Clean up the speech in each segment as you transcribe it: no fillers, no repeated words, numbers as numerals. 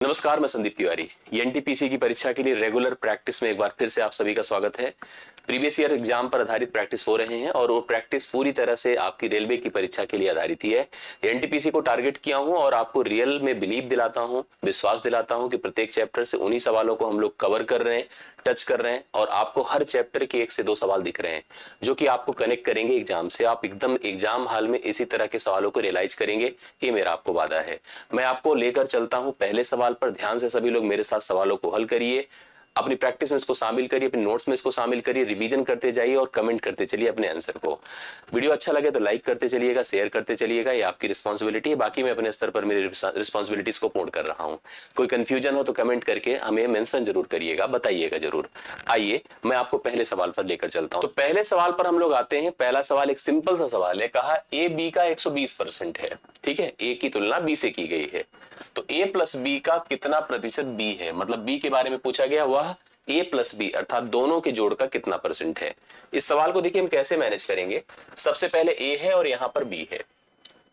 नमस्कार, मैं संदीप तिवारी। एनटीपीसी की परीक्षा के लिए रेगुलर प्रैक्टिस में एक बार फिर से आप सभी का स्वागत है। प्रीवियस ईयर एग्जाम पर आधारित प्रैक्टिस हो रहे हैं और वो प्रैक्टिस पूरी तरह से आपकी रेलवे की परीक्षा के लिए आधारित ही है। एनटीपीसी को टारगेट किया हूं और आपको रियल में बिलीव दिलाता हूं, विश्वास दिलाता हूं कि प्रत्येक चैप्टर से उन्हीं सवालों को हम लोग कवर कर रहे हैं, टच कर रहे हैं और आपको हर चैप्टर के 1 से 2 सवाल दिख रहे हैं जो कि आपको कनेक्ट करेंगे एग्जाम से। आप एकदम एग्जाम हॉल में इसी तरह के सवालों को रियलाइज करेंगे, ये मेरा आपको वादा है। मैं आपको लेकर चलता हूं पहले सवाल पर। ध्यान से सभी लोग मेरे साथ सवालों को हल करिए, अपनी प्रैक्टिस में इसको शामिल करिए, अपने नोट्स में इसको शामिल करिए, रिवीजन करते जाइए और कमेंट करते चलिए अपने आंसर को। वीडियो अच्छा लगे तो लाइक करते चलिएगा, शेयर करते चलिएगा, ये आपकी रिस्पांसिबिलिटी है। बाकी मैं अपने स्तर पर मेरी रिस्पांसिबिलिटीज को पूर्ण कर रहा हूं। कोई कंफ्यूजन हो तो कमेंट करके हमें मेंशन जरूर करिएगा, बताइएगा जरूर। आइए मैं आपको पहले सवाल पर लेकर चलता हूं। तो पहले सवाल पर हम लोग आते हैं। पहला सवाल एक सिंपल सा सवाल है। कहा ए बी का 120% है, ठीक है। ए की तुलना बी से की गई है, तो ए प्लस बी का कितना प्रतिशत बी है, मतलब बी के बारे में पूछा गया, वह ए प्लस बी अर्थात दोनों के जोड़ का कितना परसेंट है। इस सवाल को देखिए हम कैसे मैनेज करेंगे। सबसे पहले ए है और यहां पर बी है,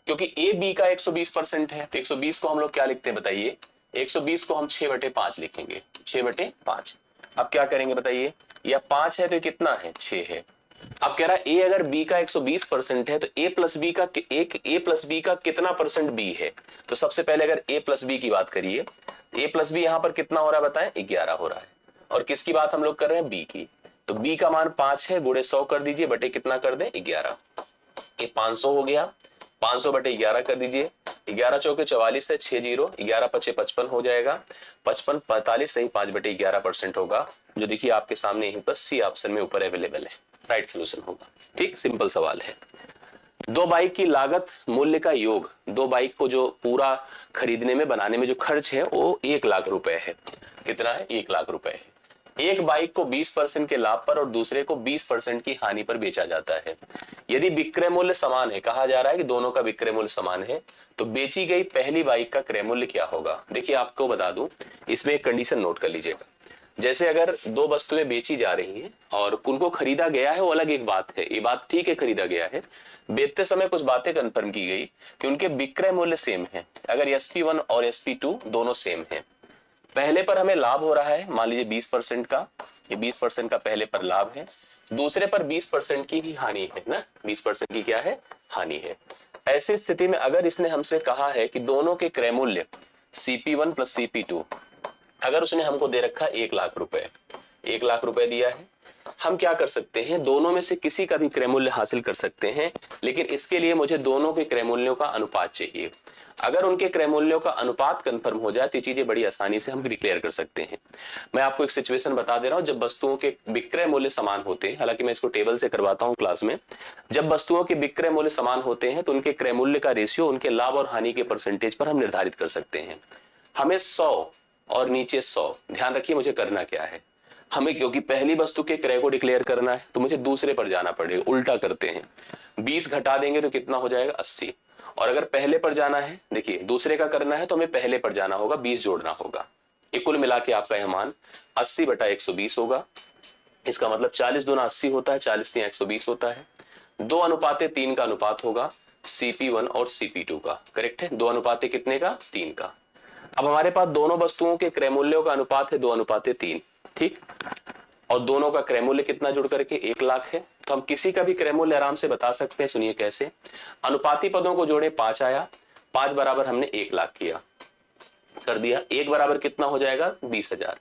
क्योंकि ए बी का 120% है तो 120 को हम लोग क्या लिखते हैं बताइए। 120 को हम 6/5 लिखेंगे, 6/5। अब क्या करेंगे बताइए, या 5 है तो कितना है, 6 है। अब कह रहा है ए अगर बी का 120% है तो ए प्लस बी का कितना परसेंट बी है। तो सबसे पहले अगर ए प्लस बी की बात करिए, ए प्लस बी यहां पर कितना हो रहा है बताएं, 11 हो रहा है। और किसकी बात हम लोग कर रहे हैं, बी की। तो बी का मान 5 है, गुणे 100 कर दीजिए, बटे कितना कर दें, 11। ये 500 हो गया, 500 बटे 11 कर दीजिए। 11 चौके 44 है, 6 जीरो, 11 पचे 55 हो जाएगा। 55 45 सही 5/11% होगा, जो देखिए आपके सामने यहीं पर सी ऑप्शन में ऊपर अवेलेबल है, राइट सोल्यूशन होगा। ठीक, सिंपल सवाल है। दो बाइक की लागत मूल्य का योग, दो बाइक को जो पूरा खरीदने में बनाने में जो खर्च है वो 1 लाख रुपए है। कितना है, 1 लाख रुपए है। एक बाइक को 20% के लाभ पर और दूसरे को 20% की हानि पर बेचा जाता है। यदि विक्रय मूल्य समान है, कहा जा रहा है कि दोनों का विक्रय मूल्य समान है, तो बेची गई पहली बाइक का क्रय मूल्य क्या होगा। देखिए आपको बता दूं, इसमें एक कंडीशन नोट कर लीजिएगा। जैसे अगर दो वस्तुएं बेची जा रही हैं और उनको खरीदा गया है, वो अलग एक बात है, ये बात ठीक है, खरीदा गया है। बेचते समय कुछ बातें कंफर्म की गई कि उनके विक्रय मूल्य सेम है। अगर SP1 और SP2 दोनों सेम है, पहले पर हमें लाभ हो रहा है, मान लीजिए 20% का, ये 20% का पहले पर लाभ है, दूसरे पर 20% की ही हानि है ना, 20% की क्या है, हानि है। ऐसी स्थिति में अगर इसने हमसे कहा है कि दोनों के क्रय मूल्य CP1 प्लस CP2, अगर उसने हमको दे रखा 1 लाख रुपए, 1 लाख रुपए दिया है, हम क्या कर सकते हैं, दोनों में से किसी का भी क्रय मूल्य हासिल कर सकते हैं, लेकिन इसके लिए मुझे दोनों के क्रय मूल्यों का अनुपात चाहिए। अगर उनके क्रय मूल्यों का अनुपात कंफर्म हो जाए तो चीजें बड़ी आसानी से हम डिक्लेयर कर सकते हैं। मैं आपको एक सिचुएशन बता दे रहा हूं, जब वस्तुओं के विक्रय मूल्य समान होते हैं, हालांकि मैं इसको टेबल से करवाता हूं क्लास में। जब वस्तुओं के विक्रय मूल्य समान होते हैं तो उनके क्रय मूल्य का रेशियो उनके लाभ और हानि के परसेंटेज पर हम निर्धारित कर सकते हैं। हमें 100 और नीचे 100, ध्यान रखिए मुझे करना क्या है, हमें क्योंकि पहली वस्तु के क्रय को डिक्लेयर करना है तो मुझे दूसरे पर जाना पड़ेगा। उल्टा करते हैं, 20 घटा देंगे तो कितना हो जाएगा, 80। और अगर पहले पर जाना है, देखिए दूसरे का करना है तो हमें पहले पर जाना होगा, 20 जोड़ना होगा। ये कुल मिला के आपका यह मान 80/120 होगा। इसका मतलब 40 दूना 80 होता है, 40 3 120 होता है। 2:3 का अनुपात होगा CP1 और CP2 का, करेक्ट है। 2:3 कितने का, 3 का। अब हमारे पास दोनों वस्तुओं के क्रय मूल्यों का अनुपात है 2:3, ठीक। और दोनों का क्रय मूल्य कितना जुड़ करके 1 लाख है, तो हम किसी का भी क्रय मूल्य आराम से बता सकते हैं। सुनिए कैसे, अनुपाती पदों को जोड़े 5 आया, 5 बराबर हमने 1 लाख किया, कर दिया। 1 बराबर कितना हो जाएगा, 20,000।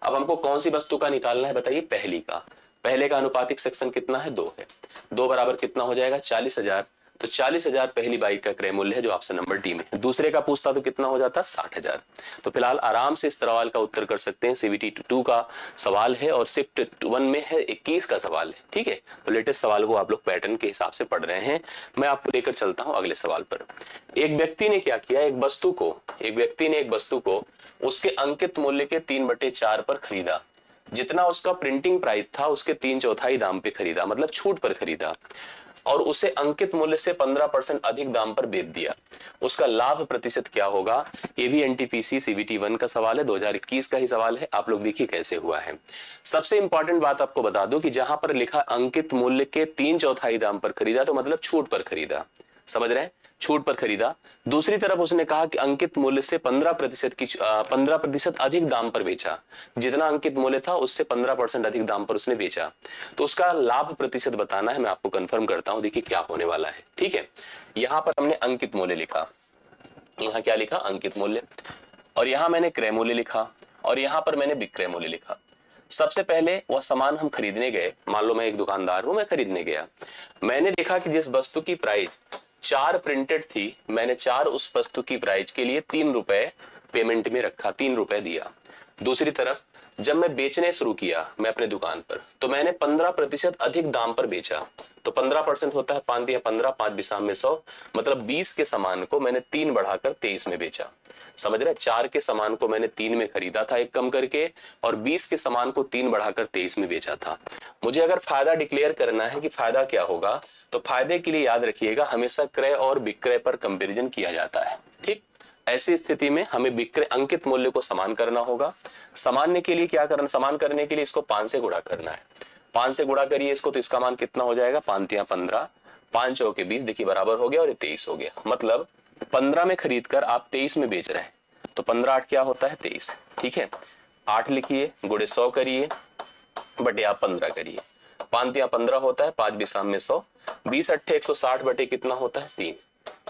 अब हमको कौन सी वस्तु का निकालना है बताइए, पहली का। पहले का अनुपातिक सेक्शन कितना है, 2 है। 2 बराबर कितना हो जाएगा, 40,000। तो 40,000 पहली बाइक का क्रय मूल्य है, जो ऑप्शन नंबर डी में है। दूसरे का पूछता तो कितना हो जाता, 60,000। तो फिलहाल आराम से इस सवाल का उत्तर कर सकते हैं। CBT 2 का सवाल है और शिफ्ट 1 में है, 21 का सवाल है, ठीक है। तो लेटेस्ट सवाल को आप लोग पैटर्न के हिसाब से पढ़ रहे हैं। मैं आपको लेकर चलता हूं अगले सवाल पर। एक व्यक्ति ने क्या किया, एक व्यक्ति ने एक वस्तु को उसके अंकित मूल्य के 3/4 पर खरीदा। जितना उसका प्रिंटिंग प्राइस था उसके 3/4 दाम पे खरीदा, मतलब छूट पर खरीदा, और उसे अंकित मूल्य से 15% अधिक दाम पर बेच दिया। उसका लाभ प्रतिशत क्या होगा। ये भी एनटीपीसी CBT 1 का सवाल है, 2021 का ही सवाल है। आप लोग देखिए कैसे हुआ है। सबसे इंपॉर्टेंट बात आपको बता दूं कि जहां पर लिखा अंकित मूल्य के 3/4 दाम पर खरीदा, तो मतलब छूट पर खरीदा, समझ रहे हैं। छूट पर खरीदा। दूसरी तरफ उसने कहा कि अंकित मूल्य से 15% अधिक दाम पर बेचा, जितना अंकित मूल्य था उससे 15% अधिक दाम पर उसने बेचा। तो उसका लाभ प्रतिशत बताना है, मैं आपको कंफर्म करता हूं, देखिए क्या होने वाला है। ठीक है, यहां पर हमने अंकित मूल्य लिखा, यहां क्या लिखा, अंकित मूल्य, और यहां मैंने क्रय मूल्य लिखा, और यहां पर मैंने विक्रय मूल्य लिखा। सबसे पहले वह सामान हम खरीदने गए, मान लो मैं एक दुकानदार हूं, मैं खरीदने गया, मैंने देखा कि जिस वस्तु की प्राइस 4 प्रिंटेड थी, मैंने 4 उस वस्तु की प्राइस के लिए 3 रुपए पेमेंट में रखा, 3 रुपए दिया। दूसरी तरफ जब मैं बेचने शुरू किया मैं अपने दुकान पर, तो मैंने 15% अधिक दाम पर बेचा। तो 15% होता है 5 या 15, 5 बिसाम में 100, मतलब 20 के सामान को मैंने 3 बढ़ाकर 23 में बेचा। समझ रहे, 4 के सामान को मैंने 3 में खरीदा था एक कम करके, और 20 के सामान को 3 बढ़ाकर 23 में बेचा था। मुझे अगर फायदा डिक्लेयर करना है कि फायदा क्या होगा, तो फायदे के लिए याद रखिएगा हमेशा क्रय और विक्रय पर कंपैरिजन किया जाता है। ठीक, ऐसी स्थिति में हमें विक्रय अंकित मूल्य को समान करना होगा। समान के लिए क्या करना, समान करने के लिए इसको 5 से गुणा करना है। 5 से गुणा करिए इसको, तो इसका मान कितना हो जाएगा, 5 या 15, 5 चौके 20, देखिए बराबर हो गया, और ये 23 हो गया। मतलब 15 में खरीद कर आप 23 में बेच रहे हैं, तो 15 8 क्या होता है, 23। ठीक है, 8 लिखिए, गुणे 100 करिए, बटे आप 15 करिए, 5 या 15 होता है, 5 बिसाम में 100, 20 अट्ठे 160 बटे कितना होता है, 3,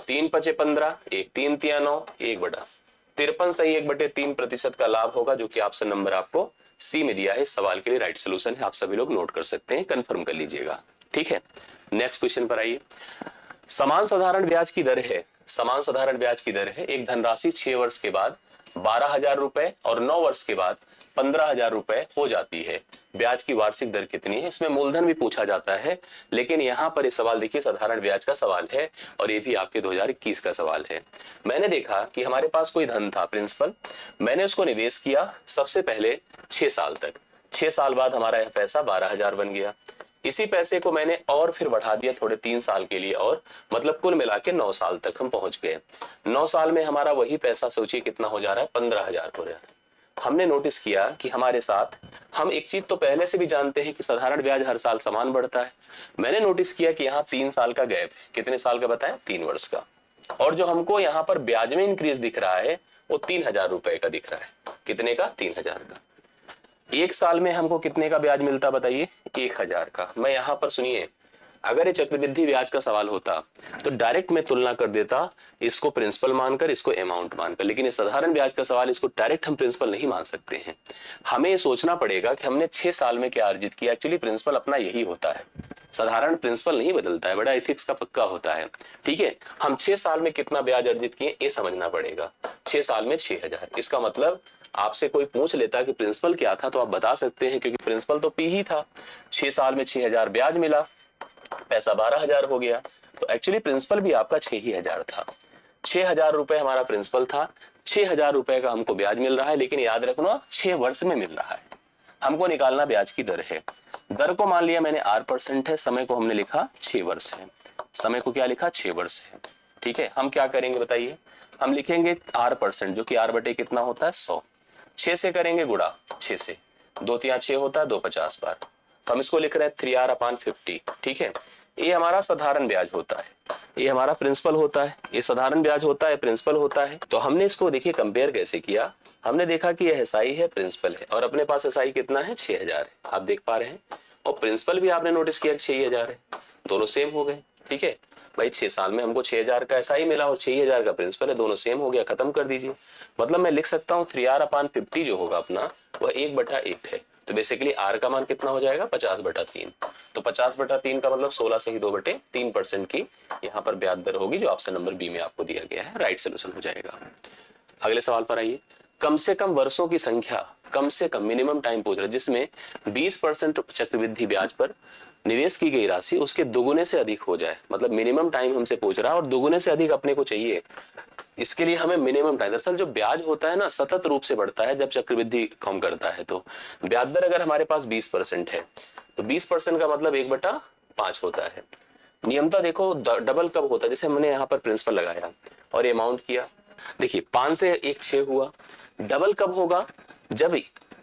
3 पचे 15, 1 3 तिया 9, 1 बटा 53 सही 1/3% का लाभ होगा, जो कि आपसे नंबर आपको सी में दिया है। इस सवाल के लिए राइट सोल्यूशन है, आप सभी लोग नोट कर सकते हैं, कंफर्म कर लीजिएगा। ठीक है, नेक्स्ट क्वेश्चन पर आइए। समान साधारण ब्याज की दर है, समान साधारण ब्याज की दर है, एक धनराशि 6 वर्ष के बाद 12,000 रुपए और 9 वर्ष के बाद 15,000 रुपए हो जाती है, ब्याज की वार्षिक दर कितनी है। इसमें मूलधन भी पूछा जाता है, लेकिन यहाँ पर ये सवाल देखिए साधारण ब्याज का सवाल है, और ये भी आपके 2021 का सवाल है। मैंने देखा कि हमारे पास कोई धन था प्रिंसिपल, मैंने उसको निवेश किया सबसे पहले 6 साल तक, 6 साल बाद हमारा यह पैसा 12,000 बन गया। इसी पैसे को मैंने और फिर बढ़ा दिया थोड़े 3 साल के लिए, और मतलब कुल मिला के 9 साल तक हम पहुंच गए। 9 साल में हमारा वही पैसा सोचिए कितना हो जा रहा है, 15,000 हो रहा है। हमने नोटिस किया कि हमारे साथ, हम एक चीज तो पहले से भी जानते हैं कि साधारण ब्याज हर साल समान बढ़ता है। मैंने नोटिस किया कि यहाँ 3 साल का गैप है, कितने साल का बताएं, 3 वर्ष का, और जो हमको यहाँ पर ब्याज में इंक्रीज दिख रहा है वो 3,000 रुपए का दिख रहा है। कितने का, 3,000 का। एक साल में हमको कितने का ब्याज मिलता बताइए, 1,000 का। मैं यहाँ पर सुनिए, अगर ये चक्रवृद्धि ब्याज का सवाल होता तो डायरेक्ट मैं तुलना कर देता, इसको प्रिंसिपल मानकर, इसको अमाउंट मानकर, लेकिन ये साधारण ब्याज का सवाल, इसको डायरेक्ट हम प्रिंसिपल नहीं मान सकते हैं। हमें ये सोचना पड़ेगा कि हमने 6 साल में क्या अर्जित किया। एक्चुअली प्रिंसिपल अपना यही होता है, साधारण प्रिंसिपल नहीं बदलता है, बड़ा एथिक्स का पक्का होता है। ठीक है, हम 6 साल में कितना ब्याज अर्जित किए ये समझना पड़ेगा। 6 साल में 6,000, इसका मतलब आपसे कोई पूछ लेता कि प्रिंसिपल क्या था, तो आप बता सकते हैं, क्योंकि प्रिंसिपल तो पी ही था। 6 साल में 6,000 ब्याज मिला, पैसा 12,000 हो गया, तो एक्चुअली प्रिंसिपल भी आपका 6,000 था। 6,000 रुपए हमारा प्रिंसिपल था, 6,000 रुपए का हमको ब्याज मिल रहा है, लेकिन याद रखना 6 वर्ष में मिल रहा है। हमको निकालना ब्याज की दर है। दर को मान लिया मैंने R% है, समय को हमने लिखा 6 वर्ष है, समय को क्या लिखा, 6 वर्ष है। ठीक है, हम क्या करेंगे बताइए, हम लिखेंगे R%, जो कि R बटे कितना होता है, 100, 6 से करेंगे गुणा, 6 से 2 तिया 6 होता है, 2 50 बार, तो हम इसको लिख रहे हैं 3R/50। ठीक है, ये हमारा साधारण ब्याज होता है, ये हमारा प्रिंसिपल होता है, ये साधारण ब्याज होता है, प्रिंसिपल होता है। तो हमने इसको देखिए कंपेयर कैसे किया, हमने देखा कि यह एसआई है, प्रिंसिपल है, और अपने पास एसआई कितना है, 6,000 है, आप देख पा रहे हैं, और प्रिंसिपल भी आपने नोटिस किया 6,000 है, दोनों सेम हो गए। ठीक है भाई, 6 साल में हमको 6,000 का एसआई मिला और 6,000 का प्रिंसिपल है, दोनों सेम हो गया, खत्म कर दीजिए। मतलब मैं लिख सकता हूँ 3R/50 जो होगा अपना, वह 1/1 है। तो बेसिकली R का मान कितना हो जाएगा, 50/3। तो 50/3 का मतलब 16 से ही 2/3% की यहाँ पर ब्याज दर होगी, जो ऑप्शन नंबर बी में आपको दिया गया है, राइट सोल्यूशन हो जाएगा। अगले सवाल पर आइए। कम से कम वर्षों की संख्या, कम से कम मिनिमम टाइम पूछ रहा है, जिसमें 20% चक्रवृद्धि ब्याज पर निवेश की गई राशि उसके दुगुने से अधिक हो जाए। मतलब मिनिमम टाइम हमसे पूछ रहा है और दुगुने से अधिक अपने को चाहिए। इसके लिए हमें मिनिमम टाइम, दरअसल जो ब्याज होता है ना सतत रूप से बढ़ता है जब चक्रवृद्धि कम करता है। तो ब्याज दर अगर हमारे पास 20% है तो 20% का मतलब 1/5 होता है। नियमता देखो डबल कब होता है, जैसे हमने यहाँ पर प्रिंसिपल लगाया और ये अमाउंट किया, देखिए 5 से 1 6 हुआ। डबल कब होगा, जब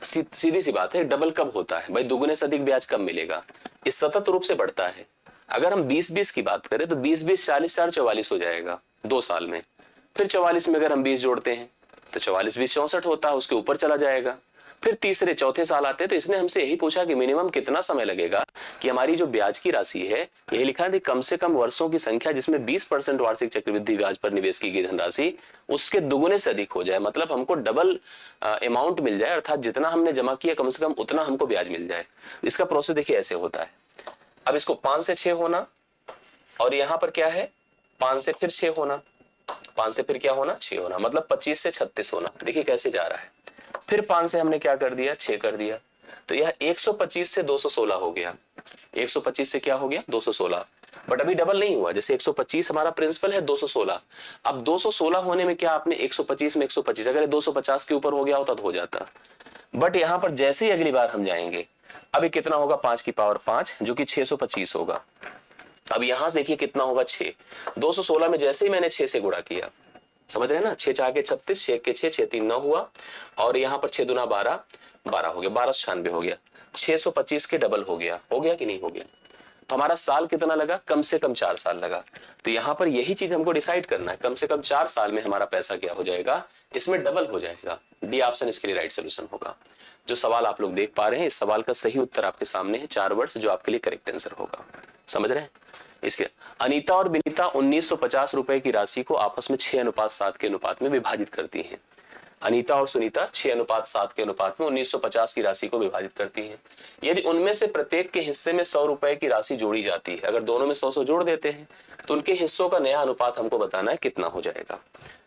सीधी सी बात है, डबल कब होता है भाई, दुगुने से अधिक ब्याज कब मिलेगा, इस सतत रूप से बढ़ता है। अगर हम 20-20 की बात करें तो 20-20 40 4 44 हो जाएगा, 2 साल में। फिर 44 में अगर हम 20 जोड़ते हैं तो 44 20 64 होता है, उसके ऊपर चला जाएगा। फिर तीसरे चौथे साल आते हैं तो इसने हमसे यही पूछा कि मिनिमम कितना समय लगेगा कि हमारी जो ब्याज की राशि है, यही लिखा है कम से कम वर्षों की संख्या जिसमें 20% वार्षिक चक्रवृद्धि ब्याज पर निवेश की गई धनराशि उसके दुगुने से अधिक हो जाए, मतलब हमको डबल अमाउंट मिल जाए, अर्थात जितना हमने जमा किया कम से कम उतना हमको ब्याज मिल जाए। इसका प्रोसेस देखिए ऐसे होता है। अब इसको 5 से 6 होना, और यहां पर क्या है 5 से फिर 6 होना, 5 से फिर क्या होना 6 होना, मतलब 25 से 36 होना। देखिए कैसे जा रहा है। फिर 5 से हमने क्या कर दिया 6 कर दिया, तो यह 125 से 216 हो गया। 125 से क्या हो गया 216, बट अभी डबल नहीं हुआ। जैसे 125 हमारा प्रिंसिपल है 216, अब 216 होने में क्या आपने 125 में 125, अगर 250 के ऊपर हो गया होता तो हो जाता, बट यहां पर जैसे ही अगली बार हम जाएंगे अभी कितना होगा 5 की पावर 5 जो कि 625 होगा। अब यहां से देखिए कितना होगा 6, 216 में जैसे ही मैंने 6 से गुणा किया, समझ रहे हैं ना, 6 4 के 36, 6 के 6, 6 3 9 हुआ, और यहाँ पर 6 दूना 12, 12 हो गया, 1296 हो गया, 625 के डबल हो गया कि नहीं हो गया। तो हमारा साल कितना लगा, कम से कम 4 साल लगा। तो यहाँ पर यही चीज हमको डिसाइड करना है, कम से कम 4 साल में हमारा पैसा क्या हो जाएगा, इसमें डबल हो जाएगा। डी ऑप्शन इसके लिए राइट सोल्यूशन होगा। जो सवाल आप लोग देख पा रहे हैं, इस सवाल का सही उत्तर आपके सामने है 4 वर्ड्स, जो आपके लिए करेक्ट आंसर होगा। समझ रहे हैं। इसके अनीता और विनीता 1950 रुपए की राशि को आपस में 6:7 के अनुपात में विभाजित करती हैं। अनीता और सुनीता 6:7 के अनुपात में 1950 की राशि को विभाजित करती हैं। यदि उनमें से प्रत्येक के हिस्से में 100 रुपए की राशि जोड़ी जाती है, अगर दोनों में 100 जोड़ देते हैं तो उनके हिस्सों का नया अनुपात हमको बताना है कितना हो जाएगा।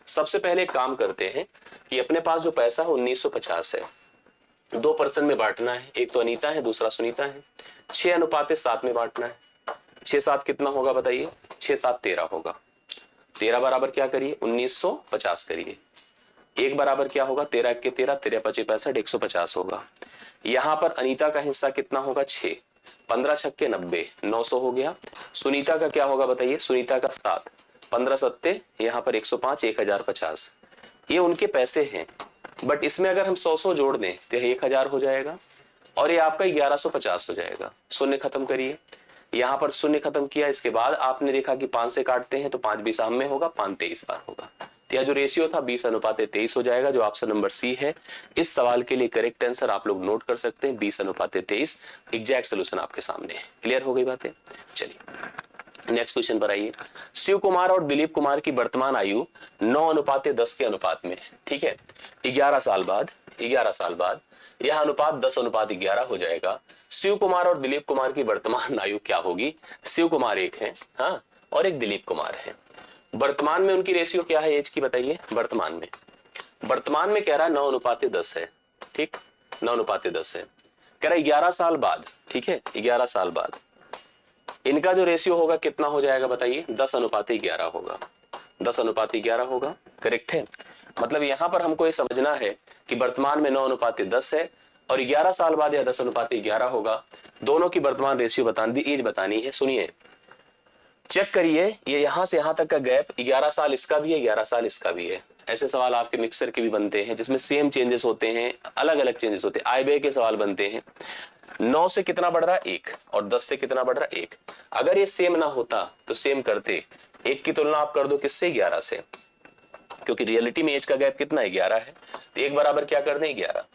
सबसे पहले एक काम करते हैं कि अपने पास जो पैसा है 1950 है, 2% में बांटना है, एक तो अनीता है दूसरा सुनीता है, 6:7 में बांटना है। 6 7 कितना होगा बताइए, 6 7 13 होगा। 13 बराबर क्या करिए 1950 करिए, 1 बराबर क्या होगा 13 1 के 13, 13 5 65, 150 होगा। यहां पर अनीता का हिस्सा कितना होगा 6, 15 छक्के 90, 900 हो गया। सुनीता का क्या होगा बताइए, सुनीता का 7, 15 सत्ते यहाँ पर 105, 1050। ये उनके पैसे हैं, बट इसमें अगर हम 100 जोड़ दें तो 1000 हो जाएगा, और ये आपका 1150 हो जाएगा। शून्य खत्म करिए, यहाँ पर शून्य खत्म किया, इसके बाद आपने देखा कि 5 से काटते हैं तो 5 20 में होगा, 5 23 बार होगा। यह जो रेशियो था 20:23 हो जाएगा, जो ऑप्शन नंबर सी है। इस सवाल के लिए करेक्ट आंसर आप लोग नोट कर सकते हैं 20:23। एग्जैक्ट सोल्यूशन आपके सामने है। क्लियर हो गई बातें। चलिए नेक्स्ट क्वेश्चन पर आइए। शिव कुमार और दिलीप कुमार की वर्तमान आयु 9:10 के अनुपात में, ठीक है। 11 साल बाद यह अनुपात 10:11 हो जाएगा। शिव कुमार और दिलीप कुमार की वर्तमान आयु क्या होगी। शिव कुमार एक है, हाँ, और एक दिलीप कुमार है। वर्तमान में उनकी रेशियो क्या है एज की बताइए। वर्तमान में कह रहा है 9:10 है, ठीक, 9:10 है। कह रहा है 11 साल बाद, ठीक है, 11 साल बाद इनका जो रेशियो होगा कितना हो जाएगा बताइए, 10:11 होगा। 10:11 होगा, करेक्ट है। मतलब यहां पर हमको ये समझना है कि वर्तमान में 9:10 है और 11 साल बाद यह 10:11 होगा। दोनों की वर्तमान रेशियो बतानी, एज बतानी है। सुनिए, चेक करिए, ये यहां से यहां तक का गैप 11 साल इसका भी है, 11 साल इसका भी है। ऐसे सवाल आपके मिक्सर के भी बनते हैं जिसमें सेम चेंजेस होते हैं, अलग अलग चेंजेस होते हैं। आय व्यय के सवाल बनते हैं। 9 से कितना बढ़ रहा है 1, और 10 से कितना बढ़ रहा है 1। अगर ये सेम ना होता तो सेम करते। 1 की तुलना आप कर दो किससे, 11 से, क्योंकि रियलिटी में एज का गैप कितना है 11 है। तो 1 बराबर क्या कर दें 11।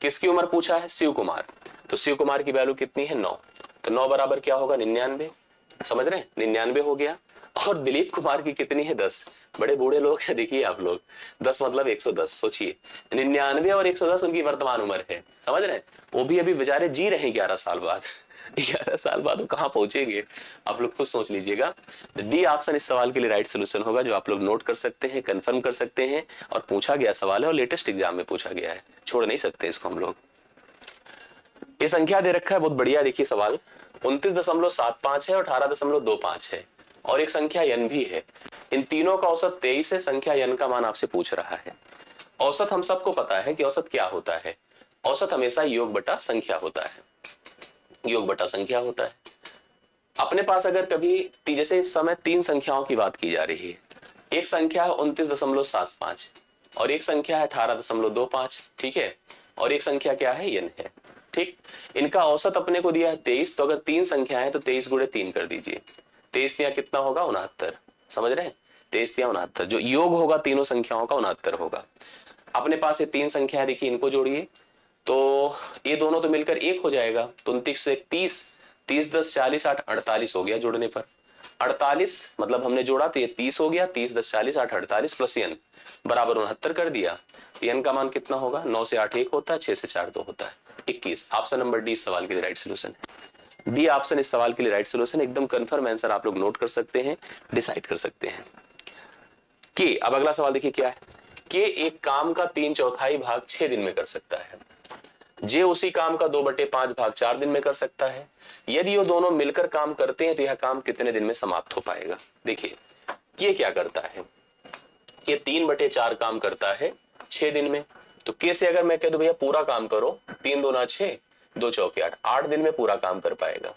किसकी उम्र पूछा है, शिव कुमार, तो शिव कुमार की वैल्यू कितनी है 9, तो 9 बराबर क्या होगा 99। समझ रहे हैं, 99 हो गया। और दिलीप कुमार की कितनी है 10। बड़े बूढ़े लोग हैं देखिए आप लोग, 10 मतलब 110। सोचिए 99 और 110 उनकी वर्तमान उम्र है। समझ रहे हैं, वो भी अभी बेचारे जी रहे हैं 11 साल बाद। 11 साल बाद वो कहाँ पहुंचेंगे, आप लोग खुद सोच लीजिएगा। डी ऑप्शन इस सवाल के लिए राइट सोल्यूशन होगा, जो आप लोग नोट कर सकते हैं, कंफर्म कर सकते हैं, और पूछा गया सवाल है और लेटेस्ट एग्जाम में पूछा गया है, छोड़ नहीं सकते इसको हम लोग। ये संख्या दे रखा है बहुत बढ़िया, देखिए सवाल 29.75 है और 18.25 है, और एक संख्या n भी है। इन तीनों का औसत 23 है। संख्या n का मान आपसे पूछ रहा है। औसत हम सबको पता है कि औसत क्या होता है, औसत हमेशा योग बटा संख्या होता है, योग बटा संख्या होता है। अपने पास अगर कभी जैसे इस समय 3 संख्याओं की बात की जा रही है, एक संख्या है 29.75 और एक संख्या है 18.25, ठीक है, और एक संख्या क्या है n है, ठीक। इनका औसत अपने को दिया है 23, तो अगर 3 संख्या है तो 23 गुणे 3 कर दीजिए, 23 या कितना होगा 69। समझ रहे हैं, 23 या 69, जो योग होगा तीनों संख्याओं का 69 होगा। अपने पास ये तीन संख्या देखिए, इनको जोड़िए तो ये दोनों तो मिलकर एक हो जाएगा, तो 29 से 30, 30 10 40 8 48 हो गया जोड़ने पर। 48 मतलब हमने जोड़ा तो ये 30 हो गया, 30 10 40 8 48 प्लस n बराबर 69 कर दिया। n का मान कितना होगा, 9 से 8 1 होता है, 6 से 4 2 होता है, 21। ऑप्शन नंबर डी इस सवाल के लिए राइट सोल्यूशन है। डी ऑप्शन इस सवाल के लिए राइट सोल्यूशन, एकदम कंफर्म आंसर आप लोग नोट कर सकते हैं, डिसाइड कर सकते हैं। कि अब अगला सवाल देखिए क्या है, कि एक काम का 3/4 भाग 6 दिन में कर सकता है, जे उसी काम का 2/5 भाग 4 दिन में कर सकता है। यदि ये दोनों मिलकर काम करते हैं तो यह काम कितने दिन में समाप्त हो पाएगा। देखिए ये क्या करता है, ये 3/4 काम करता है 6 दिन में, तो के से अगर मैं कह दूं भैया पूरा काम करो, 3 दूना 6, 2 चौके 8, 8 दिन में पूरा काम कर पाएगा।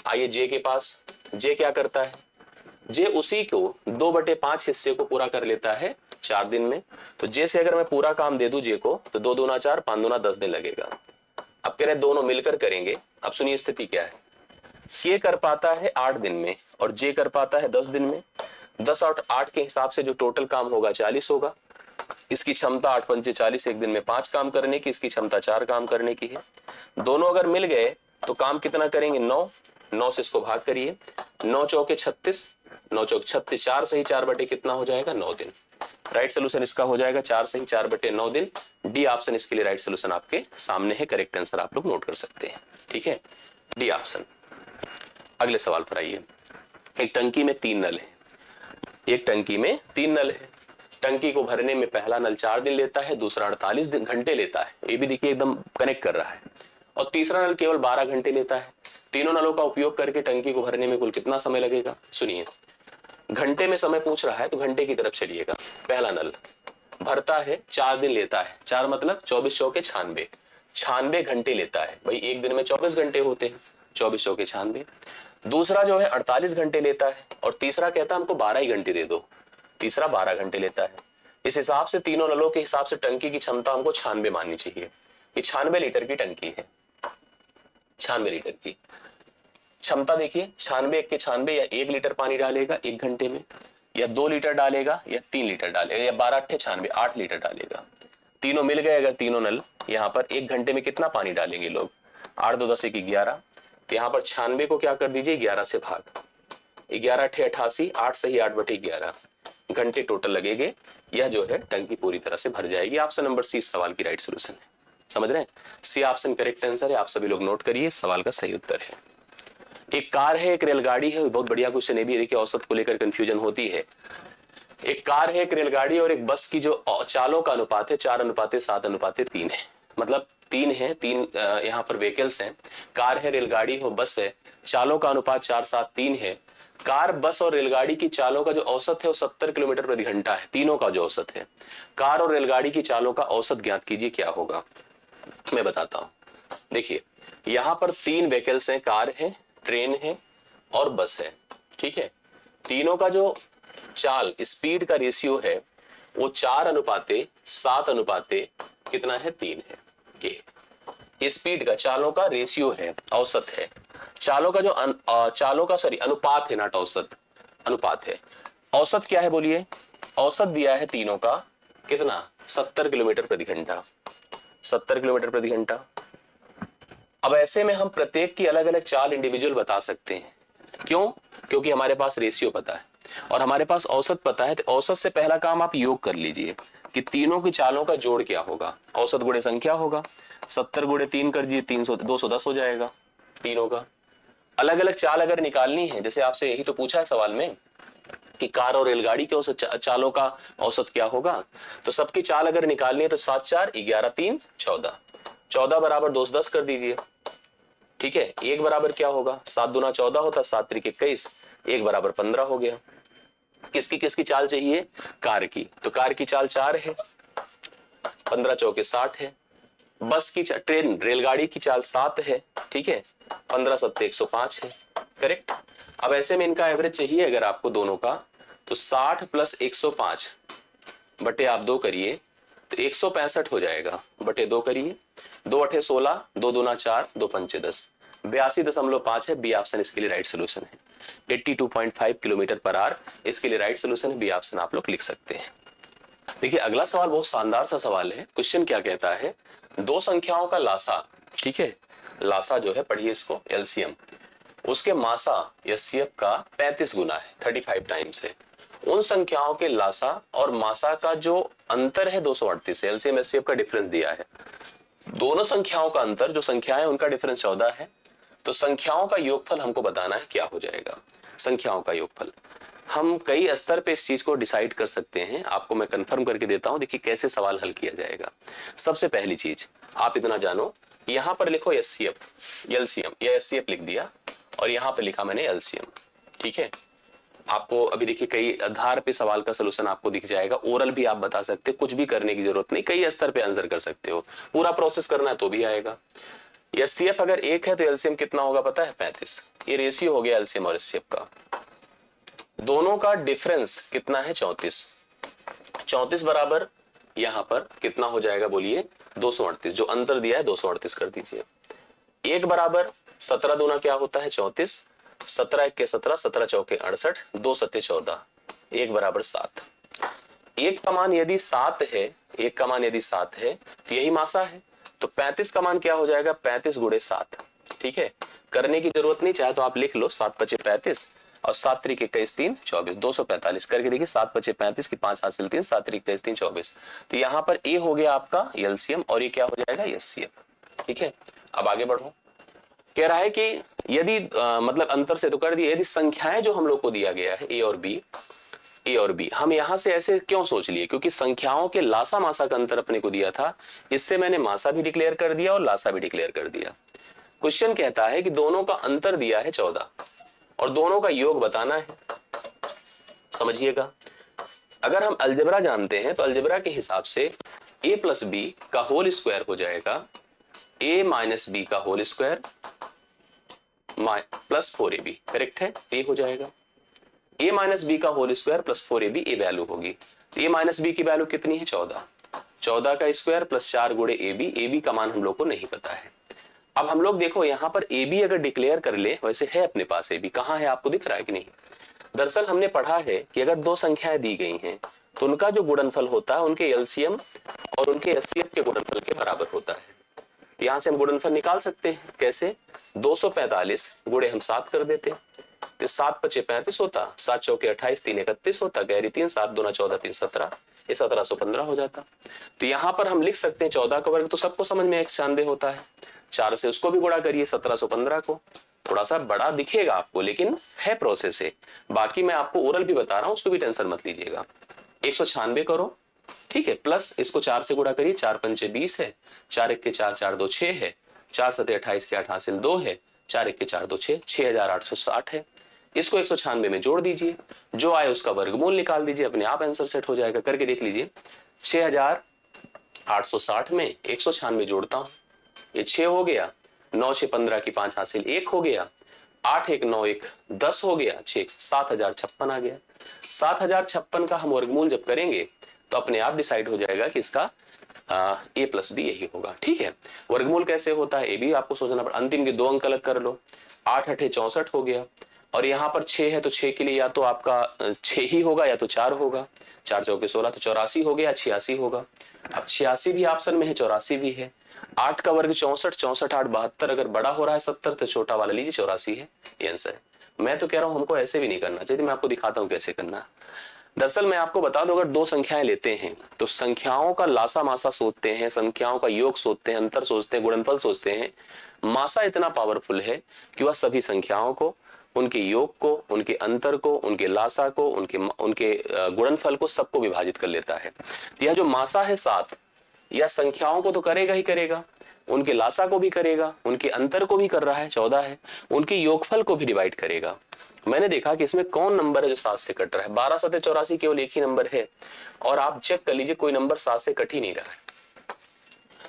आइए जे के पास, जे क्या करता है, जे उसी को 2/5 हिस्से को पूरा कर लेता है 4 दिन में, तो जे से अगर मैं पूरा काम दे दूं जे को, तो 2 दूना 4, 5 दूना 10 दिन लगेगा। अब कह रहे दोनों मिलकर करेंगे। अब सुनिए स्थिति क्या है, के कर पाता है 8 दिन में और जे कर पाता है 10 दिन में। 10 और 8 के हिसाब से जो टोटल काम होगा 40 होगा। इसकी क्षमता 8 पंचे 40, एक दिन में 5 काम करने की, इसकी क्षमता 4 काम करने की है। दोनों अगर मिल गए तो काम कितना करेंगे, 9, 9 से इसको भाग करिए, 9 चौके 36, 9 चौक 36, 4 सही 4 बटे कितना हो जाएगा, 9 दिन। राइट सोल्यूशन इसका हो जाएगा 4 सही 4 बटे 9 दिन। डी ऑप्शन इसके लिए राइट सोल्यूशन आपके सामने है, करेक्ट आंसर आप लोग नोट कर सकते हैं। ठीक है, डी ऑप्शन। अगले सवाल पर आइए, एक टंकी में 3 नल है, एक टंकी में 3 नल है। टंकी को भरने में पहला नल 4 दिन लेता है, दूसरा 48 घंटे लेता है, ये भी देखिए एकदम कनेक्ट कर रहा है, और तीसरा नल केवल 12 घंटे लेता है। तीनों नलों का उपयोग करके टंकी को भरने में कुल कितना समय लगेगा। सुनिए, घंटे में समय पूछ रहा है तो घंटे की तरफ चलिएगा। पहला नल भरता है 4 दिन लेता है, 4 मतलब 24 चौके 96, 96 घंटे लेता है। भाई एक दिन में 24 घंटे होते हैं, 24 चौके 96। दूसरा जो है 48 घंटे लेता है, और तीसरा कहता है हमको 12 ही घंटे दे दो, तीसरा 12 घंटे लेता है। इस हिसाब से तीनों नलों के हिसाब से टंकी की क्षमता हमको 96 माननी चाहिए। ये 96 लीटर की टंकी है, 96 लीटर की क्षमता देखिए, 96 के 96, या 1 लीटर पानी डालेगा 1 घंटे में, या 2 लीटर डालेगा, या 3 लीटर डालेगा, या 12 अट्ठे 96, 8 लीटर डालेगा। तीनों मिल गए अगर तीनों नल, यहाँ पर 1 घंटे में कितना पानी डालेंगे लोग, 8 2 10 1 11, तो यहाँ पर 96 को क्या कर दीजिए 11 से भाग, 11 अट्ठे 88, 8 सही 8 बटे 11 घंटे टोटल लगेंगे। यह जो है टंकी पूरी तरह से भर जाएगी। ऑप्शन नंबर सी सवाल की राइट सोल्यूशन है। समझ रहे हैं, सी ऑप्शन करेक्ट आंसर है। आप सभी लोग नोट करिए, सवाल का सही उत्तर है। एक कार है, एक रेलगाड़ी है, बहुत बढ़िया क्वेश्चन है भी, देखिए औसत को लेकर कंफ्यूजन होती है। एक कार है, एक रेलगाड़ी और एक बस की जो चालों का अनुपात है 4:7:3 है, मतलब 3 है, 3 यहाँ पर व्हीकल्स हैं, कार है, रेलगाड़ी हो, बस है, चालों का अनुपात 4:7:3 है। कार, बस और रेलगाड़ी की चालों का जो औसत है वो 70 किलोमीटर प्रति घंटा है, तीनों का जो औसत है। कार और रेलगाड़ी की चालों का औसत ज्ञात कीजिए, क्या होगा। मैं बताता हूं, देखिए यहाँ पर 3 व्हीकल्स हैं, कार है, ट्रेन है और बस है, ठीक है। तीनों का जो चाल स्पीड का रेशियो है वो 4:7 कितना है, 3 है। ये स्पीड का, चालों का रेशियो है, औसत है। चालों का जो अनुपात है, नॉट औसत, अनुपात है। औसत क्या है बोलिए, औसत दिया है तीनों का कितना, 70 किलोमीटर प्रति घंटा, 70 किलोमीटर प्रति घंटा। अब ऐसे में हम प्रत्येक की अलग अलग चाल इंडिविजुअल बता सकते हैं, क्यों, क्योंकि हमारे पास रेशियो पता है और हमारे पास औसत पता है। तो औसत से पहला काम आप योग कर लीजिए कि तीनों की चालों का जोड़ क्या होगा, औसत गुणे संख्या होगा, 70 गुणे 3 कर दीजिए, 300 210 हो जाएगा। तीनों का अलग अलग चाल अगर निकालनी है, जैसे आपसे यही तो पूछा है सवाल में कि कार और रेलगाड़ी के औसत चालों का औसत क्या होगा, तो सबकी चाल अगर निकालनी है तो 7 4 11 3 14, 14 बराबर 2 10 कर दीजिए, ठीक है। एक बराबर क्या होगा, 7 दूना 14 होता, 7 त्रिक 21, एक बराबर 15 हो गया। किसकी किसकी चाल चाहिए, कार की, तो कार की चाल 4 है, 15 चौके 60 है। बस की ट्रेन रेलगाड़ी की चाल 7 है, ठीक है, 15 7 105 है, करेक्ट। अब ऐसे में इनका एवरेज चाहिए अगर आपको दोनों का, तो 60 प्लस 105 बटे आप 2 करिए तो 165 हो जाएगा, बटे 2 करिए, 2 अठे 16, 2 दूना 4, 2 पंचे 10, 82.5 है। बी ऑप्शन इसके लिए राइट सोल्यूशन है। 82.5 किलोमीटर पर आवर। इसके लिए राइट सोल्यूशन बी ऑप्शन आप लोग लिख सकते हैं। देखिए अगला सवाल बहुत शानदार सा सवाल है। क्वेश्चन क्या कहता है, दो संख्याओं का लासा, ठीक है, लासा जो है पढ़िए इसको एलसीएम, उसके मासा एचसीएफ का 35 गुना है, 35 टाइम्स है। उन संख्याओं के लासा और मासा का जो अंतर है 238 है। एलसीएम एचसीएफ का डिफरेंस दिया है। दोनों संख्याओं का अंतर, जो संख्याएं उनका डिफरेंस 14 है। तो संख्याओं का योगफल हमको बताना है क्या हो जाएगा। संख्याओं का योगफल हम कई स्तर पे इस चीज को डिसाइड कर सकते हैं, आपको मैं कंफर्म करके देता हूं। देखिए कैसे सवाल हल किया जाएगा। सबसे पहली चीज आप इतना जानो, यहां पर लिखो एचसीएफ एलसीएम, या एचसीएफ लिख दिया और यहां पर लिखा मैंने एलसीएम, ठीक है। आपको अभी देखिए कई आधार पे सवाल का सलूशन आपको दिख जाएगा। ओरल भी आप बता सकते हैं, कुछ भी करने की जरूरत नहीं, कई स्तर पे आंसर कर सकते हो। पूरा प्रोसेस करना है तो भी आएगा। एचसीएफ अगर 1 है तो एलसीएम कितना होगा पता है, 35। ये रेशियो हो गया एलसीएम और एचसीएफ का। दोनों का डिफरेंस कितना है, 34। 34 बराबर यहां पर कितना हो जाएगा बोलिए, 238। जो अंतर दिया है 238 कर दीजिए। 1 बराबर 17 दूना क्या होता है, 34। 17 1 के 17, 17 चौके 68, 2 सत्ते 14, 1 बराबर 7। 1 का मान यदि 7 है, 1 का मान यदि 7 है तो यही मासा है। तो 35 का मान क्या हो जाएगा, 35 गुणे 7, ठीक है। करने की जरूरत नहीं, चाहे तो आप लिख लो 7 पचे 35 और 7 त्रिक 21 3 24, 245 करके देखिए। 7 पचे 35 की 5 हासिल 3, 7 त्रिक 21 3 24। तो यहाँ पर ए हो गया आपका एलसीएम और ये क्या हो जाएगा, एचसीएफ, ठीक है। अब आगे बढ़ो। कह रहा है कि यदि मतलब अंतर से तो कर दिया, यदि संख्याएं जो हम लोग को दिया गया है ए और बी, हम यहां से ऐसे क्यों सोच लिए, क्योंकि संख्याओं के लासा मासा का अंतर अपने को दिया था। इससे मैंने मासा भी डिक्लेयर कर दिया और लासा भी डिक्लेयर कर दिया। क्वेश्चन कहता है कि दोनों का अंतर दिया है 14 और दोनों का योग बताना है। समझिएगा, अगर हम अलजेब्रा जानते हैं तो अलजेब्रा के हिसाब से a प्लस बी का होल स्क्वायर हो जाएगा a माइनस बी का whole square plus 4ab, correct है, ये हो जाएगा। a माइनस बी का होल स्क्वायर प्लस 4ab, ये वैल्यू होगी। तो a माइनस बी की वैल्यू कितनी है, 14। 14 का स्क्वायर प्लस 4 गुणे ab का मान हम लोग को नहीं पता है। अब हम लोग देखो यहाँ पर ab अगर डिक्लेयर कर ले, वैसे है अपने पास ab, कहाँ है आपको दिख रहा है कि नहीं। दरअसल हमने पढ़ा है कि अगर दो संख्याएं दी गई हैं तो उनका जो गुणनफल होता है उनके एलसीएम और उनके एचसीएफ के गुणनफल के बराबर होता है। यहां से हम गुणनफल निकाल सकते हैं, कैसे, 245 गुणे हम 7 कर देते हैं तो 7 पचे 35 होता, 7 चौके 28, 3 31 होता, गहरी 3, 7 दूना 14, 3 17, ये 1715 हो जाता। तो यहाँ पर हम लिख सकते हैं 14 का वर्ग तो सबको समझ में 196 होता है, 4 से उसको भी गुणा करिए 1715 को। थोड़ा सा बड़ा दिखेगा आपको लेकिन है प्रोसेस है। बाकी मैं आपको ओरल भी बता रहा हूं, उसको भी टेंशन मत लीजिएगा। 196 करो, ठीक है, प्लस इसको 4 से गुणा करिए, 4 पंचे 20 है, 4 1 के 4 4 2 6 है, 4 सते 28 के 8 हासिल 2 है, 4 1 के 4 2 6, 6860 है। इसको 196 में जोड़ दीजिए, जो आए उसका वर्गमूल निकाल दीजिए, अपने आप आंसर सेट हो जाएगा। करके देख लीजिए, 6860 में 196 जोड़ता हूं, ये 6 हो गया, 9 6 15 की 5 हासिल 1 हो गया, 8 1 9 1 10 हो गया, 6 7056 आ गया। 7056 का हम वर्गमूल जब करेंगे तो अपने आप डिसाइड हो जाएगा कि इसका ए प्लस बी यही होगा, ठीक है। वर्गमूल कैसे होता है, ए भी आपको सोचना पड़ा। अंतिम के 2 अंक अलग कर लो, 8 8 64 हो गया और यहाँ पर 6 है तो 6 के लिए या तो आपका 6 ही होगा या तो 4 होगा, 4 चौके 16 तो 84 हो गया, 86 होगा। अब 86 भी ऑप्शन में है, 84 भी है। 8 का वर्ग 64, 64 8 72, अगर बड़ा हो रहा है 70 तो छोटा वाला लीजिए 84 है, ये आंसर है। मैं तो कह रहा हूं हमको ऐसे भी नहीं करना चाहिए, मैं आपको दिखाता हूं कैसे करना। दरअसल मैं आपको बता दूं, अगर दो संख्याएं लेते हैं तो संख्याओं का लासा मासा सोचते हैं, संख्याओं का योग सोचते हैं, अंतर सोचते हैं, गुणनफल सोचते हैं। मासा इतना पावरफुल है कि वह सभी संख्याओं को, उनके योग को, उनके अंतर को, उनके लासा को, उनके गुणनफल को, सबको विभाजित कर लेता है। यह जो मासा है 7, यह संख्याओं को तो करेगा ही करेगा, उनके लासा को भी करेगा, उनके अंतर को भी कर रहा है 14 है, उनके योगफल को भी डिवाइड करेगा। मैंने देखा कि इसमें कौन नंबर है जो 7 से कट रहा है, 12 7 84 केवल एक ही नंबर है और आप चेक कर लीजिए कोई नंबर 7 से कट ही नहीं रहा है।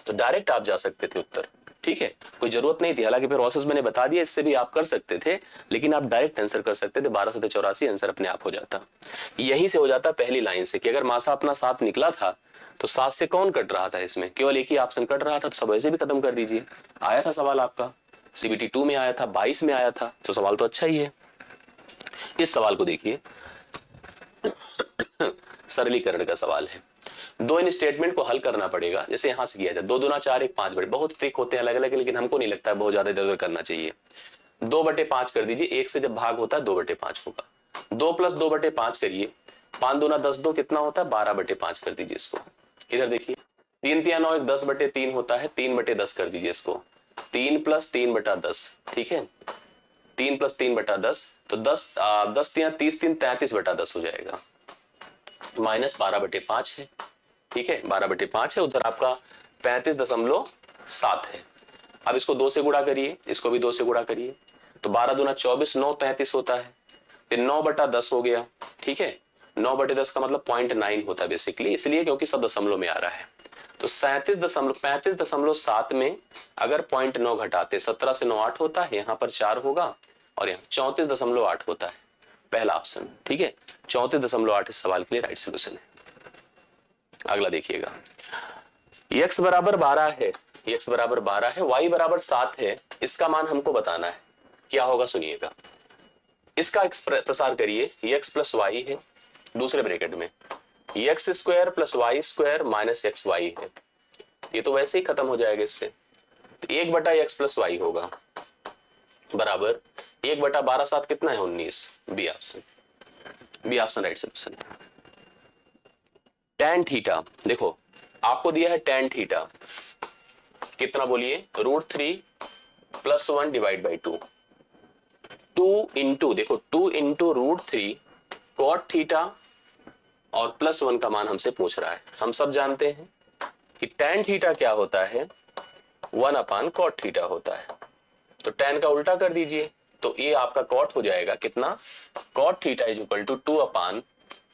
तो डायरेक्ट आप जा सकते थे उत्तर, ठीक है, कोई जरूरत नहीं थी। हालांकि फिर प्रोसेस मैंने बता दिया, इससे भी आप कर सकते थे, लेकिन आप डायरेक्ट आंसर कर सकते थे। 12 7 84 आंसर अपने आप हो जाता, यहीं से हो जाता पहली लाइन से कि अगर मासा अपना 7 निकला था तो 7 से कौन कट रहा था, इसमें केवल एक ही ऑप्शन कट रहा था, तो सब ऐसे भी खत्म कर दीजिए। आया था सवाल आपका CBT 2 में आया था, 22 में आया था, तो सवाल तो अच्छा ही है। इस सवाल को देखिए, सरलीकरण का सवाल है। दो इन स्टेटमेंट को हल करना पड़ेगा, जैसे यहां से किया जाए 2 दूना 4 1 5 बटे, बहुत ट्रिक होते हैं अलग अलग, लेकिन हमको नहीं लगता है बहुत ज्यादा इधर उधर करना चाहिए। 2/5 कर दीजिए, 1 से जब भाग होता है 2/5 होगा। 2 + 2/5 करिए, 5 दूना 10, 2 कितना होता है 12/5 कर दीजिए इसको। इधर देखिए 3 तिया 9 1 10/3 होता है, 3/10 कर दीजिए इसको। 3 + 3/10, ठीक है, 3 + 3/10, तो 10 तिया 30, 3 33/10 हो जाएगा, -12/5 है, ठीक है, 12/5 है। उधर आपका 35.7 है। अब इसको 2 से गुणा करिए, इसको भी 2 से गुणा करिए, तो 12 दूना 24, 9 33 होता है, फिर 9/10 हो गया, ठीक है। 9/10 का मतलब 0.9 होता है बेसिकली, इसलिए क्योंकि सब दशमलव में आ रहा है। तो 35.7 में अगर 0.9 घटाते, 17 से 9 8 होता है, यहाँ पर 4 होगा और यहाँ 34.8 होता है, पहला ऑप्शन, ठीक है। 34.8 इस सवाल के लिए राइट सोल्यूशन है। अगला देखिएगा, x बराबर 12 है, x बराबर 12 है, y बराबर 7 है, इसका मान हमको बताना है, क्या होगा सुनिएगा। इसका प्रसार करिए, x + y है, दूसरे ब्रैकेट में x² + y² - xy है, ये तो वैसे ही खत्म हो जाएगा इससे, तो 1/x + y होगा बराबर 1/12 7 कितना है 19, B option, B option right solution है। tan थीटा, देखो आपको दिया है tan थीटा कितना बोलिए, √3 + 1 / 2, 2 इंटू, देखो 2 इंटू √3 cot थीटा और +1 का मान हमसे पूछ रहा है। हम सब जानते हैं कि tan थीटा क्या होता है, 1/cot थीटा होता है, तो tan का उल्टा कर दीजिए, तो ये आपका cot हो जाएगा कितना, cot थीटा =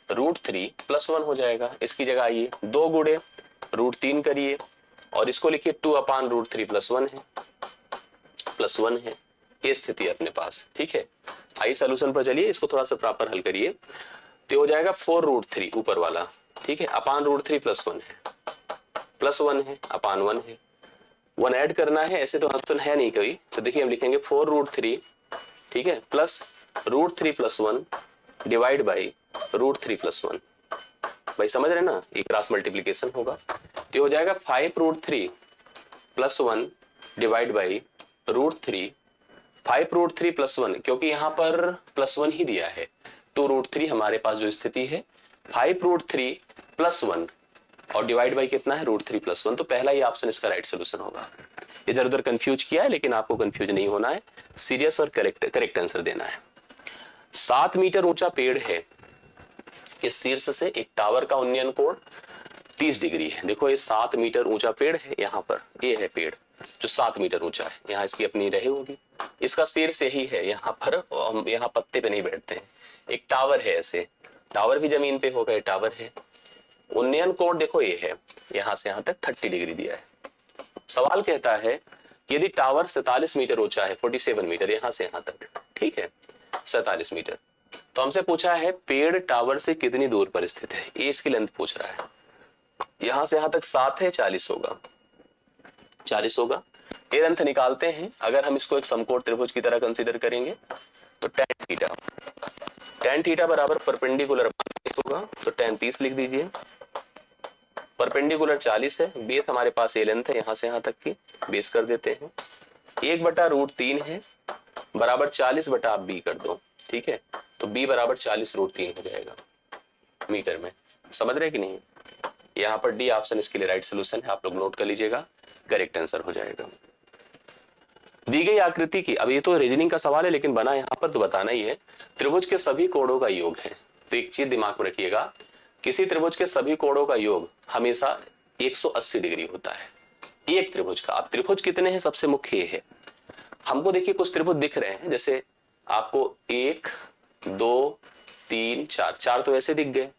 2/√3 + 1 हो जाएगा। इसकी जगह आइए 2 गुणे √3 करिए और इसको लिखिए 2/√3 + 1 है, +1 है, ये स्थिति है अपने पास, ठीक है। आइए सॉल्यूशन पर चलिए, इसको थोड़ा सा प्रॉपर हल करिए, तो हो जाएगा 4√3 ऊपर वाला, ठीक है, /√3 + 1 है, +1 है, /1 है, 1 ऐड करना है, ऐसे तो ऑप्शन है नहीं कोई, तो देखिए हम लिखेंगे 4√3, ठीक है, प्लस √3 + 1 डिवाइड बाई √3 + 1, भाई समझ रहे ना, ये क्रॉस मल्टीप्लीकेशन होगा, तो हो जाएगा 5√3 + 1 डिवाइड बाई √3, 5√3 + 1, क्योंकि यहां पर +1 ही दिया है, तो √3 हमारे पास जो स्थिति है 5√3 + 1 और डिवाइड बाई कितना है √3 + 1, तो पहला ही ऑप्शन इसका राइट सोल्यूशन होगा। इधर उधर कंफ्यूज किया है, लेकिन आपको कंफ्यूज नहीं होना है, सीरियस और करेक्ट आंसर देना है। 7 मीटर ऊंचा पेड़ है, इस शीर्ष से एक टावर का उन्नयन कोण 30 डिग्री है। देखो ये 7 मीटर ऊंचा पेड़ है, यहाँ पर ये है पेड़ जो 7 मीटर ऊंचा है, यहाँ इसकी अपनी रही होगी, इसका शीर्ष यही है, यहाँ पर हम यहाँ पत्ते पे नहीं बैठते हैं, एक टावर है, ऐसे टावर भी जमीन पे होगा, टावर है। उन्नयन कोण देखो ये है, यहाँ से यहाँ तक 30 डिग्री दिया है। सवाल कहता है यदि टावर 47 मीटर ऊंचा है, 47 मीटर यहाँ से यहाँ तक, ठीक है, 47 मीटर, तो हमसे पूछा है पेड़ टावर से कितनी दूर पर स्थित है, ये इसकी लेंथ पूछ रहा है। यहां से यहां तक 7 है, 40 होगा, 40 होगा, ये लेंथ निकालते हैं। अगर हम इसको एक समकोण त्रिभुज की तरह कंसीडर करेंगे तो tan थीटा बराबर परपेंडिकुलर 30 होगा, तो tan 30 लिख दीजिए, परपेंडिकुलर 40 है, बेस हमारे पास ये लेंथ है यहाँ से यहाँ तक की, बेस कर देते हैं, 1/√3 है बराबर 40 आप b कर दो, ठीक है, तो b बराबर 40√3 हो जाएगा मीटर में, समझ रहे कि नहीं। यहाँ पर डी ऑप्शन इसके लिए राइट सोल्यूशन है, आप लोग नोट कर लीजिएगा, करेक्ट आंसर हो जाएगा। दी गई आकृति की, अब ये तो रीजनिंग का सवाल है लेकिन बना यहाँ पर तो बताना ही है, त्रिभुज के सभी कोणों का योग है, तो एक चीज दिमाग में रखिएगा, किसी त्रिभुज के सभी कोणों का योग हमेशा 180 डिग्री होता है, एक त्रिभुज का। अब त्रिभुज कितने हैं, सबसे मुख्य ये है, हमको देखिए कुछ त्रिभुज दिख रहे हैं, जैसे आपको 1 2 3 4, 4 तो ऐसे दिख गए,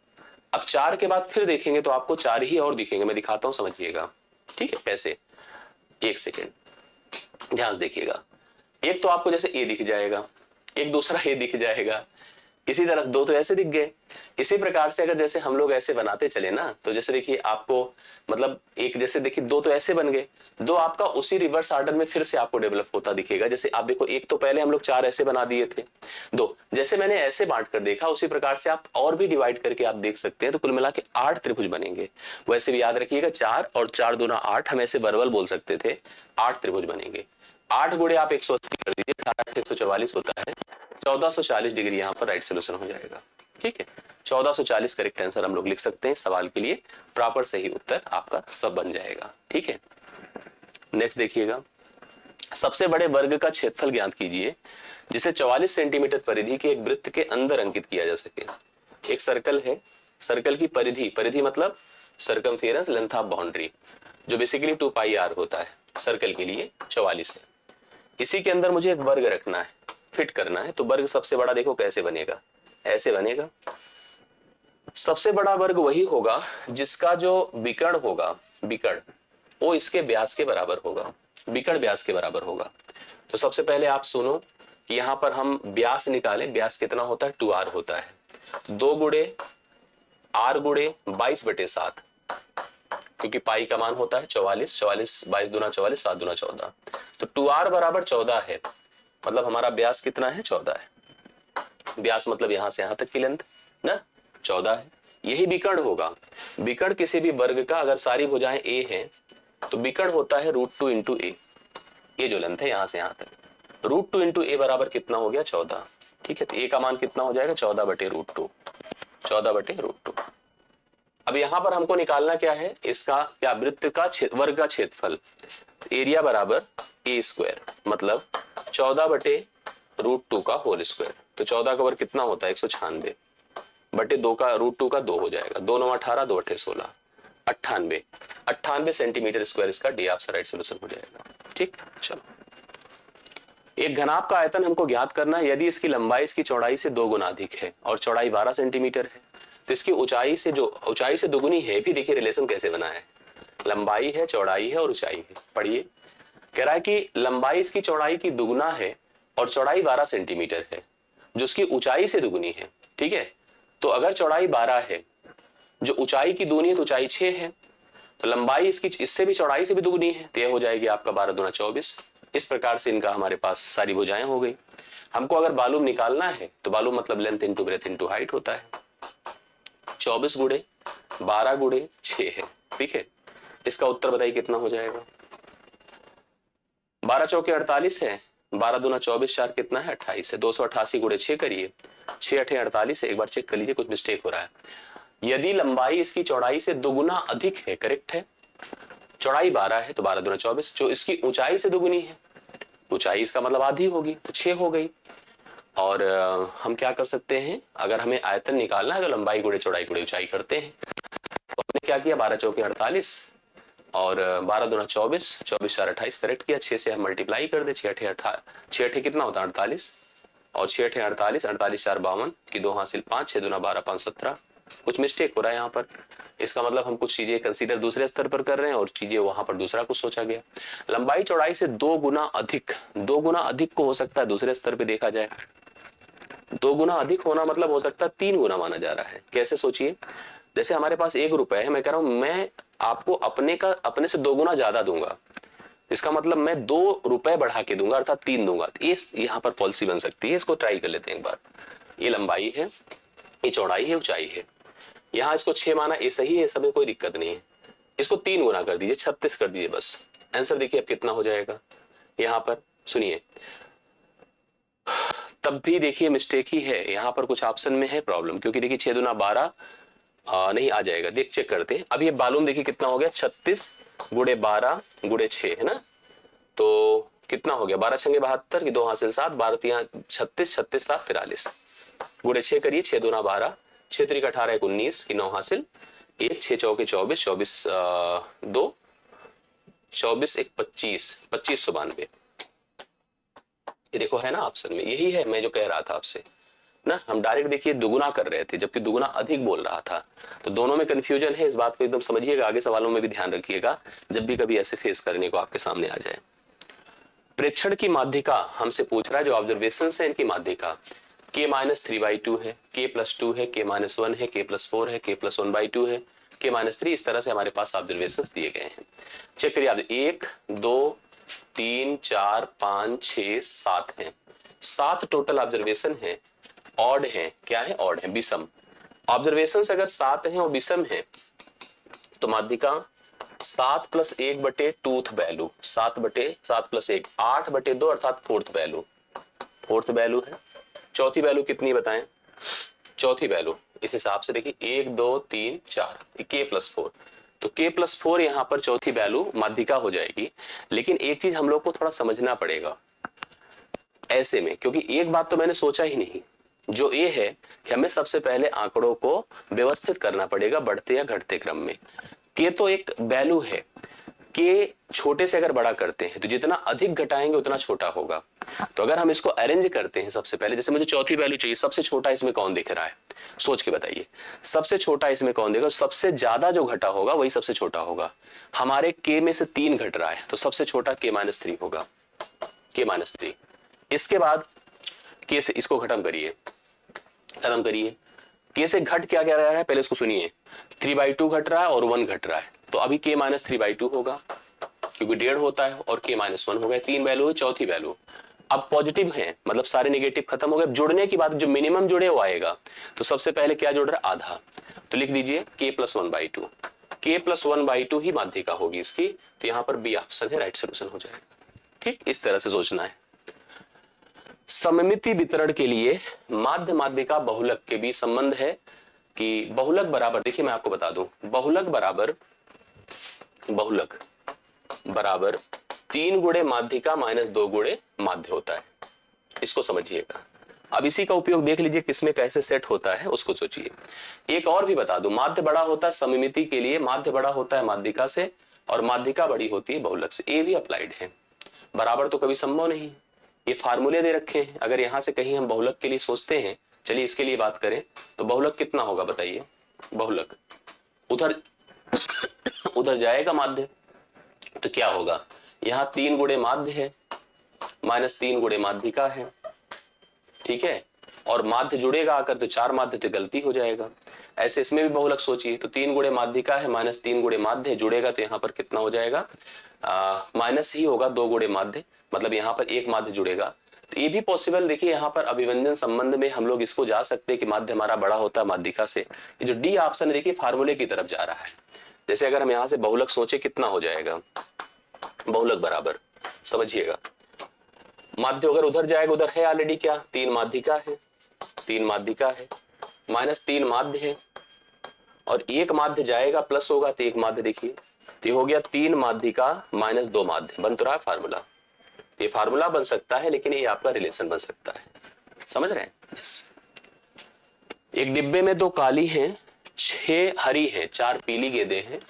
अब 4 के बाद फिर देखेंगे तो आपको 4 ही और दिखेंगे, मैं दिखाता हूं समझिएगा, ठीक है, कैसे, एक सेकेंड ध्यान से देखिएगा, एक तो आपको जैसे ए दिख जाएगा, एक दूसरा ए दिख जाएगा, इसी तरह दो तो ऐसे दिख गए। इसी प्रकार से अगर जैसे हम लोग ऐसे बनाते चले ना, तो जैसे देखिए आपको मतलब एक जैसे देखिए दो तो ऐसे बन गए, दो आपका उसी रिवर्स ऑर्डर में फिर से आपको डेवलप होता दिखेगा। जैसे आप देखो एक तो पहले हम लोग चार ऐसे बना दिए थे, दो जैसे मैंने ऐसे बांट कर देखा, उसी प्रकार से आप और भी डिवाइड करके आप देख सकते हैं, तो कुल मिला के 8 त्रिभुज बनेंगे। वैसे भी याद रखिएगा 4 और 4 दूना 8, हम ऐसे वर्बल बोल सकते थे, 8 त्रिभुज बनेंगे। 8 गुणे आप 180 कर दीजिए, 18 144 होता है, 1440 डिग्री यहाँ पर राइट सोल्यूशन हो जाएगा। ठीक है, 1440 करेक्ट आंसर हम लोग लिख सकते हैं सवाल के लिए, प्रॉपर सही उत्तर आपका सब बन जाएगा। ठीक है, नेक्स्ट देखिएगा, सबसे बड़े वर्ग का क्षेत्रफल ज्ञात कीजिए जिसे 44 सेंटीमीटर परिधि के एक वृत्त के अंदर अंकित किया जा सके। एक सर्कल है, सर्कल की परिधि, परिधि मतलब सर्कमफेरेंस लेंथ ऑफ बाउंड्री, जो बेसिकली 2 पाई आर होता है, सर्कल के लिए 44 है। इसी के अंदर मुझे एक वर्ग रखना है, फिट करना है, तो वर्ग सबसे बड़ा देखो कैसे बनेगा, ऐसे बनेगा। सबसे बड़ा वर्ग वही होगा जिसका जो विकर्ण होगा, विकर्ण वो इसके व्यास के बराबर होगा, विकर्ण व्यास के बराबर होगा। तो सबसे पहले आप सुनो कि यहां पर हम व्यास निकालें, व्यास कितना होता है, 2r होता है, 2 गुणे r गुणे 22/7, क्योंकि पाई का मान होता है 44, 44 22 दूना 44, 7 दूना 14, तो 2r बराबर 14 है, मतलब हमारा व्यास कितना है, 14 है। व्यास मतलब यहां से यहां तक की लेंथ ना 14 है, यही विकर्ण होगा। विकर्ण किसी भी वर्ग का अगर सारी भुजाएं a हैं तो विकर्ण होता है √2 इंटू ए, ये जो लेंथ है यहां से यहां तक, √2 इंटू ए बराबर कितना हो गया, 14। ठीक है, तो ए का मान कितना हो जाएगा, 14/√2, 14/√2। अब यहां पर हमको निकालना क्या है, इसका क्या, वृत्त का वर्ग का क्षेत्रफल, एरिया बराबर ए स्क्वायर, मतलब 14/√2 का होल स्क्वायर, तो 14 का वर्ग कितना होता है, 196 बटे 2 का √2 का 2 हो जाएगा, 2 9 18, 2 8 16, 98 सेंटीमीटर स्क्वायर इसका डी ऑप्शन राइट सोल्यूशन हो जाएगा। ठीक, चलो एक घनाभ का आयतन हमको ज्ञात करना है, यदि इसकी लंबाई इसकी चौड़ाई से 2 गुना अधिक है और चौड़ाई 12 सेंटीमीटर है, तो इसकी ऊंचाई से जो ऊंचाई से दुगुनी है, भी देखिए रिलेशन कैसे बना है, लंबाई है, चौड़ाई है और ऊंचाई है। पढ़िए, कह रहा है कि लंबाई इसकी चौड़ाई की दुगुना है और चौड़ाई 12 सेंटीमीटर है, जो उसकी ऊंचाई से दुगुनी है। ठीक है, तो अगर चौड़ाई 12 है, जो ऊंचाई की दुगुनी है, तो ऊंचाई 6 है, तो लंबाई इसकी इससे भी चौड़ाई से भी दुगुनी है, तो यह हो जाएगी आपका 12 दूना 24। इस प्रकार से इनका हमारे पास सारी भुजाएं हो गई। हमको अगर वॉल्यूम निकालना है तो वॉल्यूम मतलब length into breadth into height होता है, 24 गुणे 12 गुणे 6 है। ठीक है, इसका उत्तर बताइए कितना हो जाएगा, 12 चौके 48 है, 12 दूना 24, 4 कितना है, 28 है, 288 गुणे 6 करिए, 6 8 48 है, एक बार चेक कर लीजिए कुछ मिस्टेक हो रहा है। यदि लंबाई इसकी चौड़ाई से दुगुना अधिक है, करेक्ट है, चौड़ाई 12 है तो 12 दूना 24, जो इसकी ऊंचाई से दुगुनी है, ऊंचाई इसका मतलब आधी होगी, तो 6 हो गई। और हम क्या कर सकते हैं, अगर हमें आयतन निकालना है तो लंबाई गुणे चौड़ाई गुणे ऊंचाई करते हैं, तो हमने क्या किया, 12 चौके 48 और 12 दूना 24, 24 4 28 करेक्ट किया, 6 से हम मल्टीप्लाई कर दे, 6 8 कितना होता है 48, और 6 8 48, 48 4 52 की 2 हासिल 5, 6 दूना 12 5 17, कुछ मिस्टेक हो रहा है यहाँ पर। इसका मतलब हम कुछ चीजें कंसीडर दूसरे स्तर पर कर रहे हैं और चीजें वहां पर दूसरा कुछ सोचा गया। लंबाई चौड़ाई से 2 गुना अधिक, 2 गुना अधिक को हो सकता है दूसरे स्तर पे देखा जाए, 2 गुना अधिक होना मतलब हो सकता है 3 गुना माना जा रहा है। कैसे सोचिए, जैसे हमारे पास 1 रुपए है, मैं कह रहा हूं मैं आपको अपने से 2 गुना ज्यादा दूंगा, इसका मतलब मैं 2 रुपए बढ़ा के दूंगा, अर्थात 3 दूंगा। ये यहाँ पर पॉलिसी बन सकती है, इसको ट्राई कर लेते हैं एक बार। ये लंबाई है, ये चौड़ाई है, ऊंचाई है, यहाँ इसको 6 माना, ये सही है, सब में कोई दिक्कत नहीं है। इसको 3 गुना कर दीजिए, 36 कर दीजिए बस। आंसर देखिए अब कितना हो जाएगा, यहाँ पर सुनिए, तब भी देखिए मिस्टेक ही है, यहाँ पर कुछ ऑप्शन में है प्रॉब्लम, क्योंकि देखिए 6 दूना 12 नहीं आ जाएगा, देख चेक करते हैं। अब ये मालूम देखिए कितना हो गया, 36 गुणे 12 गुणे 6 है ना, तो कितना हो गया, 12 छंगे 72 की 2 हासिल 7, 12 3 36, 36 7 43 गुणे 6 करिए, 6 दूना 12, 6 3 18 19 की 9 हासिल 1, 6 चौके 24, 24 2, 24 1 25, 2592। ये देखो है ना ऑप्शन में, यही है मैं जो कह रहा था आपसे ना। हम डायरेक्ट देखिए दुगुना कर रहे थे जबकि दुगुना अधिक बोल रहा था, तो दोनों में कंफ्यूजन है, इस बात को एकदम समझिएगा, आगे सवालों में भी ध्यान रखिएगा जब भी कभी ऐसे फेस करने को आपके सामने आ जाए। प्रेक्षण की माध्यिका हमसे पूछ रहा है, जो ऑब्जर्वेशन है इनकी माध्यिका, k माइनस 3/2 है, k प्लस 2 है, k माइनस 1 है, k प्लस 4 है, k प्लस 1/2 है, k माइनस 3। इस तरह से हमारे पास ऑब्जर्वेशंस दिए गए हैं। चेक करिए आप, 1 2 3 4 5 6 7 हैं, 7 टोटल ऑब्जर्वेशन है। ऑड है, क्या है? ऑड है, विषम। ऑब्जर्वेशंस अगर 7 हैं और विषम है तो माध्यिका 7 प्लस 1 बटे टूथ वैल्यू, 7 प्लस 1 8/2 अर्थात फोर्थ वैल्यू है। चौथी वैल्यू कितनी बताएं? चौथी वैल्यू इस हिसाब से देखिए 1 2 3 4, k प्लस 4, तो k प्लस 4 यहां पर चौथी वैल्यू माध्यिका हो जाएगी। लेकिन एक चीज हम लोग को थोड़ा समझना पड़ेगा ऐसे में, क्योंकि एक बात तो मैंने सोचा ही नहीं, जो ए है कि हमें सबसे पहले आंकड़ों को व्यवस्थित करना पड़ेगा बढ़ते या घटते क्रम में। के तो एक वैल्यू है, के छोटे से अगर बड़ा करते हैं तो जितना अधिक घटाएंगे उतना छोटा होगा। तो अगर हम इसको अरेंज करते हैं सबसे पहले, जैसे मुझे चौथी वैल्यू चाहिए, सबसे छोटा इसमें कौन दिख रहा है? सोच के बताइए, सबसे छोटा इसमें कौन देगा? सबसे ज्यादा जो घटा होगा वही सबसे छोटा होगा। हमारे के में से 3 घट रहा है तो सबसे छोटा k माइनस 3 होगा, k माइनस 3। इसके बाद के से इसको खत्म करिए, के से घट क्या क्या रहा है पहले इसको सुनिए। 3/2 घट रहा है और 1 घट रहा है, तो अभी k माइनस 3/2 होगा क्योंकि 1.5 होता है, और k माइनस 1 हो गया। 3 वैल्यू है, चौथी वैल्यू अब पॉजिटिव है, मतलब सारे नेगेटिव खत्म हो गए। जुड़ने की बात, जो मिनिमम जुड़े वो आएगा, तो सबसे पहले क्या जुड़ रहा है? आधा, तो लिख दीजिए k प्लस 1/2, k प्लस 1/2 ही माध्यिका होगी इसकी, तो यहां पर बी ऑप्शन है, राइट सोल्यूशन हो जाएगा। ठीक, इस तरह से सोचना है। सममिति वितरण के लिए माध्य माध्यिका बहुलक के बीच संबंध है कि बहुलक बराबर, देखिए मैं आपको बता दूं, बहुलक बराबर 3 गुणे माध्यिका माइनस 2 गुणे माध्य होता है। इसको समझिएगा। अब इसी का उपयोग देख लीजिए किसमें कैसे सेट होता है, उसको सोचिए। एक और भी बता दूं, माध्य बड़ा होता है सममिति के लिए, माध्य बड़ा होता है माध्यिका से और माध्यिका बड़ी होती है बहुलक से। ये भी अप्लाइड है, बराबर तो कभी संभव नहीं है। ये फार्मूले दे रखे हैं, अगर यहां से कहीं हम बहुलक के लिए सोचते हैं, चलिए इसके लिए बात करें, तो बहुलक कितना होगा बताइए? बहुलक उधर जाएगा माध्य, तो क्या होगा? यहाँ 3 गुणे माध्य है माइनस 3 गुणे माध्यिका है, ठीक है, और माध्य जुड़ेगा आकर तो 4 माध्य, तो गलती हो जाएगा। ऐसे इसमें भी बहुलक सोचिए, तो 3 गुणे माध्यिका है माइनस 3 गुणे माध्य जुड़ेगा, तो यहाँ पर कितना हो जाएगा? माइनस ही होगा, 2 गुणे माध्य, मतलब यहाँ पर 1 माध्य जुड़ेगा। तो ये भी पॉसिबल, देखिए यहाँ पर अभिव्यंजन संबंध में हम लोग इसको जा सकते हैं कि माध्य हमारा बड़ा होता है माध्यिका से। ये जो डी ऑप्शन है देखिए फार्मूले की तरफ जा रहा है। जैसे अगर हम यहाँ से बहुलक सोचे कितना हो जाएगा? बहुलक बराबर, समझिएगा, माध्य अगर उधर जाएगा, उधर है ऑलरेडी क्या? 3 माध्यिका है, 3 माध्यिका है माइनस 3 माध्य है, और 1 माध्य जाएगा प्लस होगा, तो 1 माध्य देखिए, तो ये हो गया 3 माध्यिका माइनस 2 माध्य, बन तो रहा है फार्मूला। ये फार्मूला बन सकता है, लेकिन ये आपका रिलेशन बन सकता है, समझ रहे हैं? यस। एक डिब्बे में 2 काली हैं, 6 हरी हैं, 4 पीली गेंदें हैं।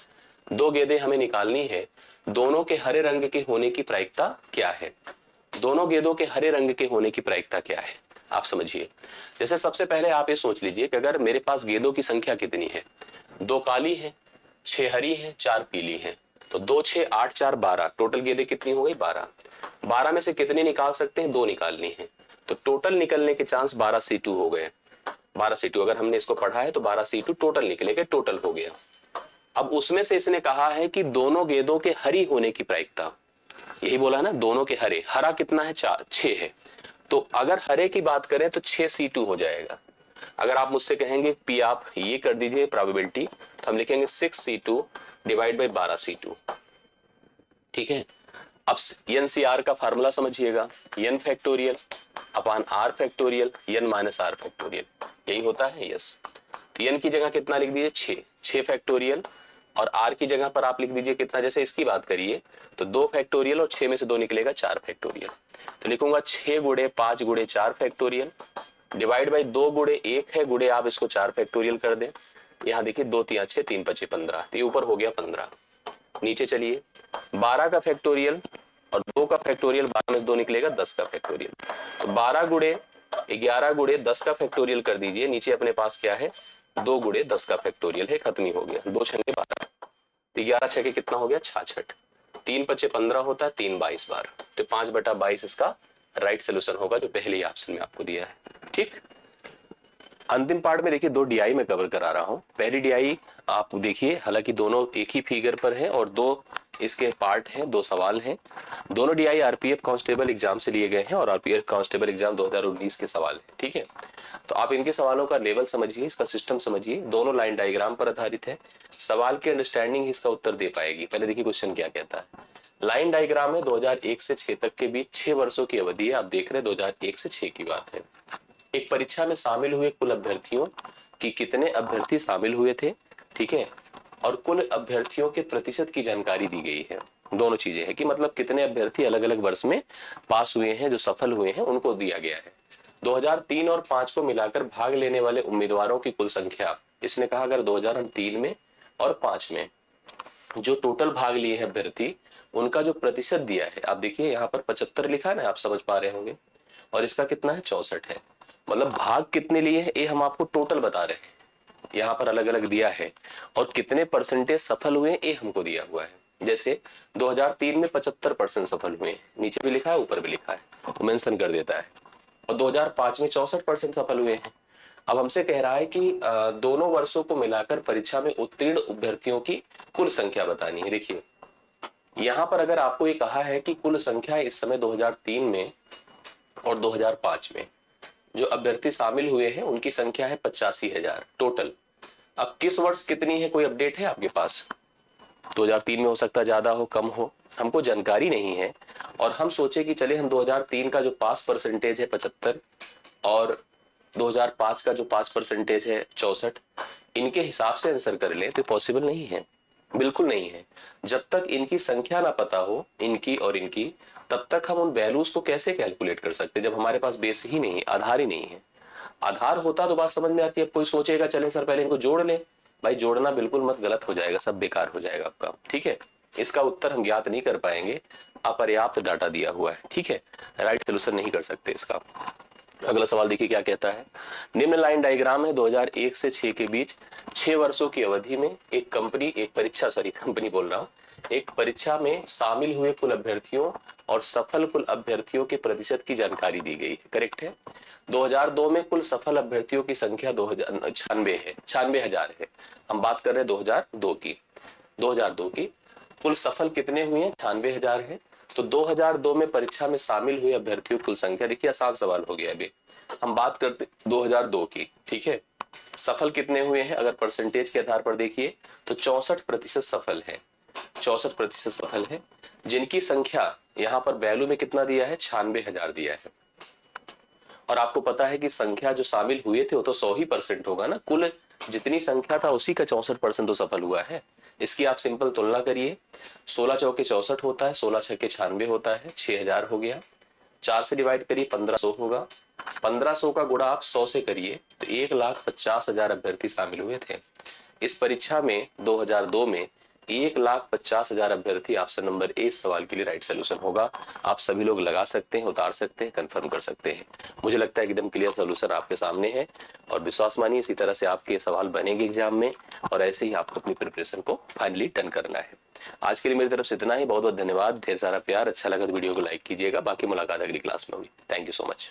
2 गेंदें हमें निकालनी है, दोनों के हरे रंग के होने की प्रायिकता क्या है? दोनों गेंदों के हरे रंग के होने की प्रायिकता क्या है, आप समझिए। जैसे सबसे पहले आप ये सोच लीजिए कि अगर मेरे पास गेंदों की संख्या कितनी है? 2 काली है, 6 हरी है, 4 पीली है, तो 2 6 8 4 12, टोटल गेंदें कितनी हो गई? 12। 12 में से कितने निकाल सकते हैं? 2 निकालनी है, तो टोटल निकलने के चांस 12C2 हो गए। 12C2 अगर हमने इसको पढ़ा है तो 12C2 टोटल निकलेगा, टोटल हो गया। अब उसमें से इसने कहा है कि दोनों गेंदों के हरी होने की प्रायिकता, यही बोला है ना, दोनों के हरे, हरा कितना है? 6 है, तो अगर हरे की बात करें तो 6C2 हो जाएगा। अगर आप मुझसे कहेंगे पी आप ये कर दीजिए प्रोबेबिलिटी, तो हम लिखेंगे 6C2 डिवाइड बाई 12C2, ठीक है। अब NCR का फार्मूला समझिएगा, n factorial upon r factorial n minus r factorial, यही होता है। यस, तो n की जगह कितना लिख दीजिए? 6 फैक्टोरियल, और r की जगह पर आप लिख दीजिए कितना? जैसे इसकी बात करिए तो 2 फैक्टोरियल और 6 में से 2 निकलेगा 4 फैक्टोरियल, तो लिखूंगा 6 गुणे 5 गुणे 4 फैक्टोरियल डिवाइड बाई 2 गुणे 1 है, गुणे आप इसको 4 फैक्टोरियल कर दें। यहाँ देखिए 2 3 6 3 5 15, तो ये ऊपर हो गया 15। नीचे चलिए, 12 का फैक्टोरियल और 2 का फैक्टोरियल, 12 में से 2 निकलेगा 10 का फैक्टोरियल, तो 12 गुणे 11 गुणे 10 का फैक्टोरियल कर दीजिए। नीचे अपने पास क्या है? 2 गुणे 10 का फैक्टोरियल है, खत्म ही हो गया। 2 छंगे 12, 11 छके कितना हो गया? 66। 3 5 15 होता है, 3 22 बार, तो 5/22 इसका राइट सोल्यूशन होगा, जो पहले ऑप्शन में आपको दिया है। ठीक। अंतिम पार्ट में देखिए 2 डीआई में कवर करा रहा हूं। पहली डीआई आप देखिए, हालांकि दोनों एक ही फिगर पर है और 2 इसके पार्ट हैं, 2 सवाल हैं। दोनों डीआई आरपीएफ कांस्टेबल एग्जाम से लिए गए हैं और आरपीएफ कांस्टेबल एग्जाम 2019 के सवाल है, ठीक है। तो आप इनके सवालों का लेवल समझिए, इसका सिस्टम समझिए, दोनों लाइन डायग्राम पर आधारित है। सवाल की अंडरस्टैंडिंग इसका उत्तर दे पाएगी। पहले देखिए क्वेश्चन क्या कहता है। लाइन डायग्राम है 2001 से 6 तक के बीच 6 वर्षों की अवधि है। आप देख रहे हैं 2001 से 6 की बात है। एक परीक्षा में शामिल हुए कुल अभ्यर्थियों की कितने अभ्यर्थी शामिल हुए थे, ठीक है, और कुल अभ्यर्थियों के प्रतिशत की जानकारी दी गई है। दोनों चीजें हैं कि मतलब कितने अभ्यर्थी अलग अलग वर्ष में पास हुए हैं, जो सफल हुए हैं उनको दिया गया है। 2003 और 5 को मिलाकर भाग लेने वाले उम्मीदवारों की कुल संख्या, इसने कहा अगर 2003 में और 5 में जो टोटल भाग लिए हैं अभ्यर्थी, उनका जो प्रतिशत दिया है, आप देखिए यहाँ पर 75 लिखा है ना, आप समझ पा रहे होंगे, और इसका कितना है 64 है। मतलब भाग कितने लिए हैं ये हम आपको टोटल बता रहे हैं, यहाँ पर अलग अलग दिया है, और कितने परसेंटेज सफल हुए ये हमको दिया हुआ है। जैसे 2003 में 75% सफल हुए, नीचे भी लिखा है ऊपर भी लिखा है, मेंशन कर देता है, और 2005 में 64% सफल हुए हैं। अब हमसे कह रहा है कि दोनों वर्षों को मिलाकर परीक्षा में उत्तीर्ण अभ्यर्थियों की कुल संख्या बतानी है। देखिए यहाँ पर अगर आपको ये कहा है कि कुल संख्या इस समय 2003 में और 2005 में जो अभ्यर्थी शामिल हुए हैं उनकी संख्या है 85,000 टोटल। अब किस वर्ष कितनी है, कोई अपडेट है आपके पास? 2003 में हो सकता है ज्यादा हो कम हो, हमको जानकारी नहीं है। और हम सोचे कि चले हम 2003 का जो पास परसेंटेज है 75 और 2005 का जो पास परसेंटेज है 64, इनके हिसाब से आंसर कर लें, तो पॉसिबल नहीं है, बिल्कुल नहीं है। जब तक इनकी संख्या ना पता हो, इनकी और इनकी, तब तक हम उन वैल्यूज को कैसे कैलकुलेट कर सकते, जब हमारे पास बेस ही नहीं है, आधार ही नहीं है। आधार होता तो बात समझ में आती है। अब कोई सोचेगा चले सर पहले इनको जोड़ ले, भाई जोड़ना बिल्कुल मत, गलत हो जाएगा, सब बेकार हो जाएगा आपका, ठीक है। इसका उत्तर हम ज्ञात नहीं कर पाएंगे, अपर्याप्त डाटा दिया हुआ है, ठीक है, राइट सोल्यूशन नहीं कर सकते इसका। अगला सवाल देखिए क्या कहता है। निम्न लाइन डायग्राम है 2001 से 6 के बीच 6 वर्षों की अवधि में एक कंपनी बोल रहा हूँ, एक परीक्षा में शामिल हुए कुल अभ्यर्थियों और सफल कुल अभ्यर्थियों के प्रतिशत की जानकारी दी गई है। करेक्ट है। 2002 में कुल सफल अभ्यर्थियों की संख्या 96,000 है। हम बात कर रहे हैं 2002 की। 2002 की कुल सफल कितने हुए हैं? 96,000 है। तो 2002 में परीक्षा में शामिल हुए अभ्यर्थियों की कुल संख्या, देखिए आसान सवाल हो गया। अभी हम बात करते 2002 की, ठीक है। सफल कितने हुए हैं अगर परसेंटेज के आधार पर देखिए तो 64% सफल है, 64% सफल है, जिनकी संख्या यहाँ पर वैल्यू में कितना दिया है? 96,000 दिया है। और आपको पता है कि संख्या जो शामिल हुए थे वो तो 100% होगा ना, कुल जितनी संख्या था उसी का 64% तो सफल हुआ है। इसकी आप सिंपल तुलना करिए, 16 चौके 64 होता है, 16 छक्के 96 होता है, 6,000 हो गया। 4 से डिवाइड करिए 1500 होगा, 1500 का गुणा आप 100 से करिए तो 1,50,000 अभ्यर्थी शामिल हुए थे इस परीक्षा में। 2002 में 1,50,000 अभ्यर्थी ऑप्शन नंबर ए सवाल के लिए राइट सोल्यूशन होगा। आप सभी लोग लगा सकते हैं, उतार सकते हैं, कंफर्म कर सकते हैं। मुझे लगता है एकदम क्लियर सोल्यूशन आपके सामने है और विश्वास मानिए इसी तरह से आपके सवाल बनेंगे एग्जाम में और ऐसे ही आपको अपनी प्रिपरेशन को फाइनली डन करना है। आज के लिए मेरी तरफ से इतना ही। बहुत बहुत धन्यवाद, ढेर सारा प्यार। अच्छा लगा तो वीडियो को लाइक कीजिएगा। बाकी मुलाकात अगली क्लास में होगी। Thank you so much.